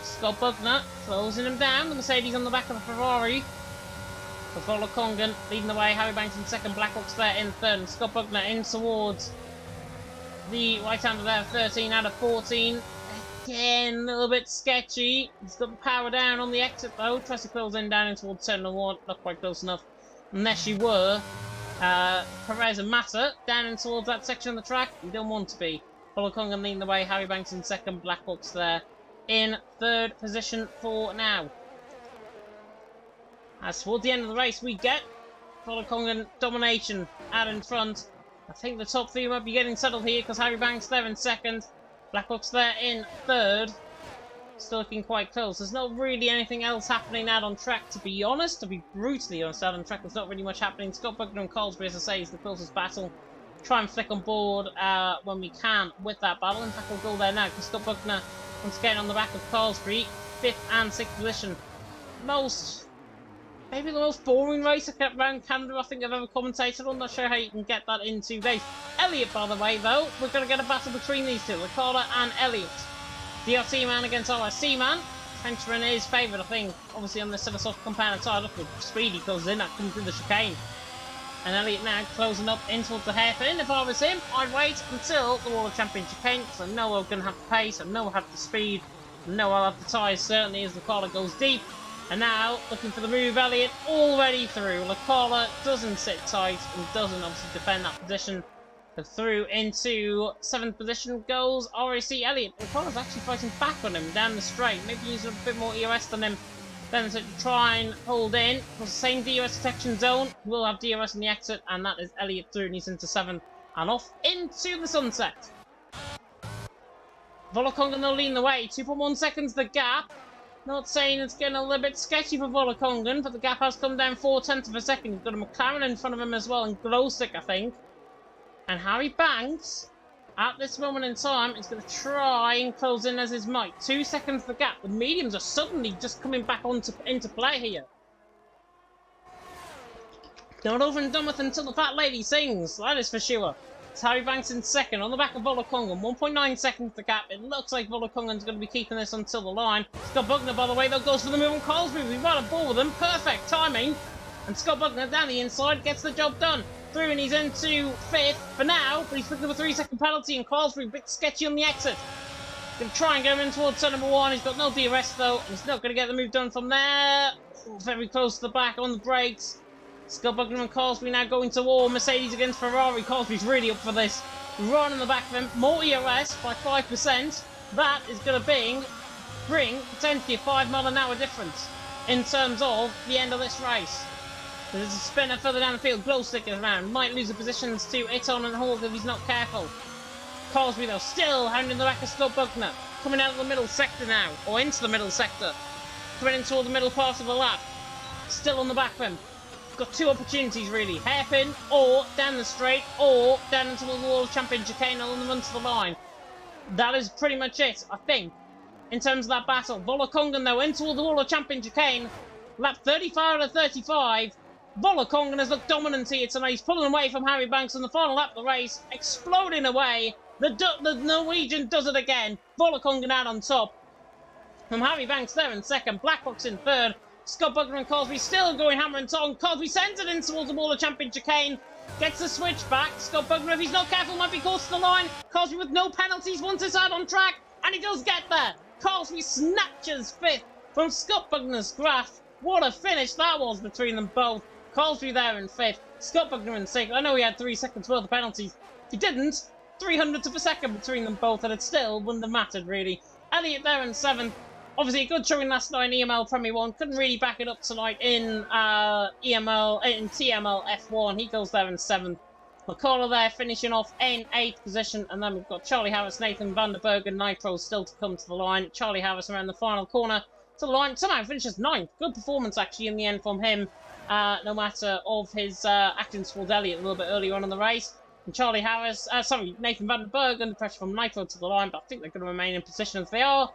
Scott Bugner closing him down. The Mercedes on the back of the Ferrari. For Volokongan leading the way. Harry Banks in second. Blackhawks there in third. And Scott Bugner in towards the right-hander there, 13 out of 14. Again, a little bit sketchy. He's got the power down on the exit though. Tries to close in down in towards Terminal 1. Not quite close enough. Unless you were Perez and Massa down in towards that section of the track. You don't want to be. Volokongan leading the way. Harry Banks in second. Blackhawks there in third position for now. As towards the end of the race we get Volokongan domination out in front. I think the top 3 might be getting settled here because Harry Banks there in second. Blackhawks there in third. Still looking quite close. There's not really anything else happening out on track, to be honest. To be brutally honest, out on track, there's not really much happening. Scott Bugner and Colsbury, as I say, is the closest battle. Try and flick on board when we can with that battle. In fact, we'll go there now because Scott Bugner, once again, on the back of Colsbury. 5th and 6th position. Maybe the most boring race around Canada I think I've ever commentated on. Not sure how you can get that in 2 days. Elliott, by the way, though, we're going to get a battle between these two, Ricardo and Elliott. DRT man against RSC man. Frenchman is favoured, I think, obviously on this sort of soft compound side. Look at Speedy goes in, that comes through the chicane. And Elliott now closing up in towards the hairpin. If I was him, I'd wait until the World Champion chicane, because I know I'm going to have the pace, I know I have the speed, I know I'll have the tyres, certainly, as Ricardo goes deep. And now, looking for the move, Elliott already through. Lecala doesn't sit tight and doesn't obviously defend that position. So through into 7th position goes RAC Elliott. Lecala's actually fighting back on him down the straight. Maybe using a bit more ERS than him. Then to try and hold in. Of course, the same DRS detection zone. We'll have DRS in the exit, and that is Elliott through, and he's into 7th and off into the sunset. Volokongan though leading the way. 2.1 seconds the gap. Not saying it's getting a little bit sketchy for Volokongan, but the gap has come down 0.4 of a second. He's got a McLaren in front of him as well, and Glowstick, I think. And Harry Banks, at this moment in time, is going to try and close in as his might. 2 seconds the gap. The mediums are suddenly just coming back into play here. Not over and done with until the fat lady sings. That is for sure. It's Harry Banks in second on the back of Volokongan. 1.9 seconds the gap. It looks like Volokongan's going to be keeping this until the line. Scott Bugner, by the way, though, goes for the move on Colsbury. We've got a ball with him. Perfect timing. And Scott Bugner down the inside gets the job done. Through, and he's into 5th for now, but he's looking for a 3-second penalty, and Colsbury a bit sketchy on the exit. Going to try and get him in towards turn number 1. He's got no DRS though, and he's not going to get the move done from there. Very close to the back on the brakes. Scott Bugner and Colsbury now going to war. Mercedes against Ferrari. Colsbury's really up for this. Run in the back of him. More ERS by 5%. That is going to bring potentially a 5 mile an hour difference in terms of the end of this race. There's a spinner further down the field. Glowstick is around. Might lose the positions to Iton and Hawk if he's not careful. Colsbury, though, still hounding the back of Scott Bugner. Coming out of the middle sector now. Or into the middle sector. Coming into all the middle part of the lap. Still on the back of him. Got 2 opportunities, really. Hairpin, or down the straight, or down into the World Champion chicane on the run to the line. That is pretty much it, I think, in terms of that battle. Volokongan, though, into the World Champion chicane. Lap 35 out of 35. Volokongan has looked dominant here tonight. He's pulling away from Harry Banks on the final lap of the race, exploding away. The Norwegian does it again. Volokongen out on top. From Harry Banks there in second. Blackbox in third. Scott Bugner and Cosby still going hammer and tong. Cosby sends it in towards the wall of champion chicane. Gets the switch back. Scott Bugner, if he's not careful, might be close to the line. Cosby with no penalties once it's out on track. And he does get there. Cosby snatches fifth from Scott Bugner's grasp. What a finish that was between them both. Cosby there in fifth. Scott Bugner in sixth. I know he had 3 seconds worth of penalties. If he didn't, 300th of a second between them both, and it still wouldn't have mattered, really. Elliott there in seventh. Obviously, a good showing last night in EML Premier 1. Couldn't really back it up tonight in TML F1. He goes there in 7th. McCullough there finishing off in 8th position. And then we've got Charlie Harris, Nathan Vanderberg and Nitro still to come to the line. Charlie Harris around the final corner to the line. Somehow finishes 9th. Good performance, actually, in the end from him. No matter of his actions towards Elliott a little bit earlier on in the race. And Charlie Harris, Nathan Vanderberg under pressure from Nitro to the line. But I think they're going to remain in position as they are.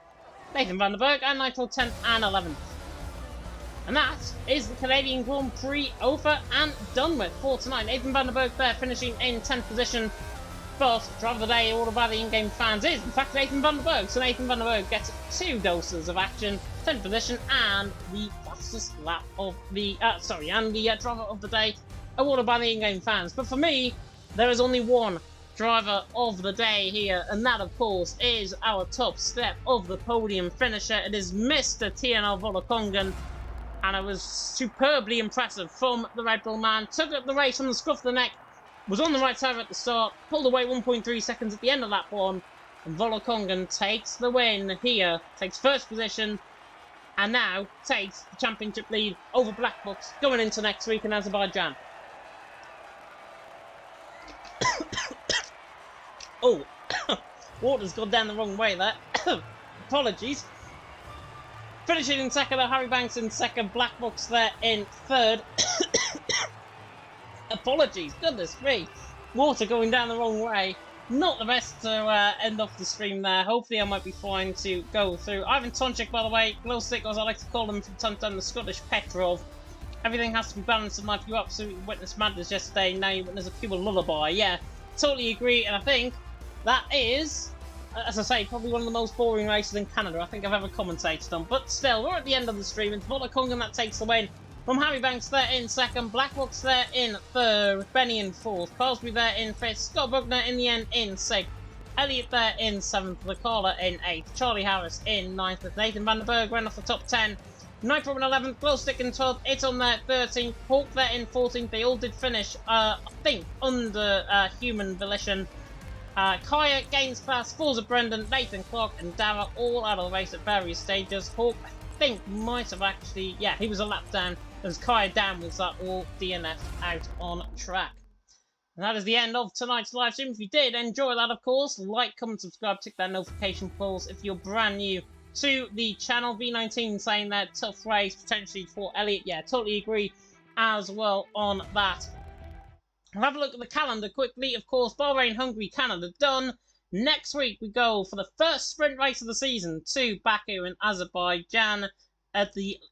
Nathan Vanderberg and Nitro 10th and 11th. And that is the Canadian Grand Prix over and done with for tonight. Nathan Vanderberg there finishing in 10th position. But driver of the day, all about the in-game fans, is in fact Nathan Vanderberg. So Nathan Vanderberg gets 2 doses of action, 10th position, and the fastest lap of the driver of the day, awarded by the in-game fans. But for me, there is only one driver of the day here, and that of course is our top step of the podium finisher. It is Mr. TNL Volokongen, and it was superbly impressive from the Red Bull man. Took up the race from the scruff of the neck, was on the right side at the start, pulled away 1.3 seconds at the end of that one, and Volokongen takes the win here, takes first position, and now takes the championship lead over Blackbox going into next week in Azerbaijan. Oh, water's gone down the wrong way there. Apologies. Finishing in second, Harry Banks in second, Blackbox there in third. Apologies, goodness me. Water going down the wrong way. Not the best to end off the stream there. Hopefully I might be fine to go through. Ivan Tonchik, by the way, glow stick, as I like to call him from time to time, the Scottish Petrov. Everything has to be balanced in life. You absolutely witnessed madness yesterday, now you witness a pure lullaby. Yeah, totally agree, and I think that is, as I say, probably one of the most boring races in Canada I think I've ever commentated on. But still, we're at the end of the stream. It's Volokongen that takes the win. From Harry Banks there in second, Blackbox there in third, Benny in fourth, Cosby there in fifth, Scott Bugner in the end in sixth, Elliott there in seventh, Lecala in eighth, Charlie Harris in ninth, with Nathan Vanderberg ran off the top 10. Nitro in 11th, Glowstick in 12th, It's on there 13th, Hawk there in 14th. They all did finish, I think, under human volition. Kaya, Gaines Class, Forza Brendan, Nathan Clark, and Dara all out of the race at various stages. Hawk, I think, might have actually, yeah, he was a lap down. As Kaya down was that all DNF out on track. And that is the end of tonight's live stream. If you did enjoy that, of course, like, comment, subscribe, tick that notification pulse if you're brand new to the channel. V19 saying that tough race potentially for Elliott. Yeah, totally agree as well on that. I'll have a look at the calendar quickly. Of course, Bahrain, Hungary, Canada done. Next week we go for the first sprint race of the season to Baku in Azerbaijan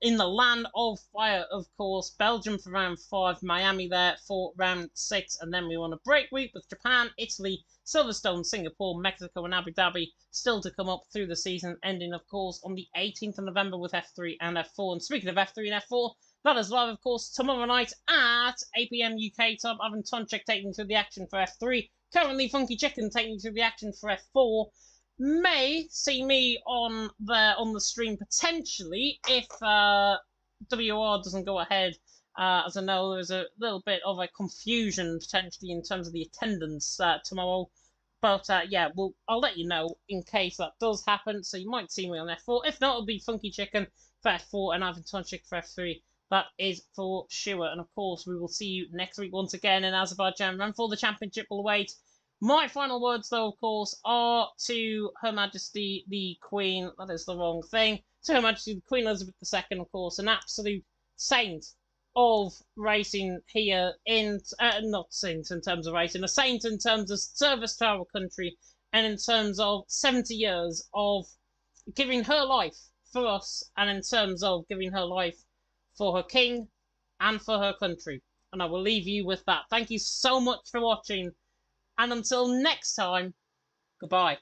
in the land of fire, of course. Belgium for round 5, Miami there for round 6, and then we want a break week with Japan, Italy, Silverstone, Singapore, Mexico, and Abu Dhabi still to come up through the season, ending, of course, on the 18th of November with F3 and F4. And speaking of F3 and F4, that is live, of course, tomorrow night at 8 PM UK time. Ivan Tonchik taking through the action for F3. Currently, Funky Chicken taking through the action for F4. May see me on the stream potentially if WR doesn't go ahead. As I know, there's a little bit of a confusion potentially in terms of the attendance tomorrow. But yeah, I'll let you know in case that does happen. So you might see me on F4. If not, it'll be Funky Chicken for F4 and Ivan Tonchik for F3. That is for sure. And of course, we will see you next week once again in Azerbaijan. Run for the championship will await. My final words, though, of course, are to Her Majesty the Queen. That is the wrong thing. To Her Majesty the Queen Elizabeth II, of course, an absolute saint of racing here not saint in terms of racing, a saint in terms of service to our country, and in terms of 70 years of giving her life for us, and in terms of giving her life for her king and for her country. And I will leave you with that. Thank you so much for watching. And until next time, Goodbye.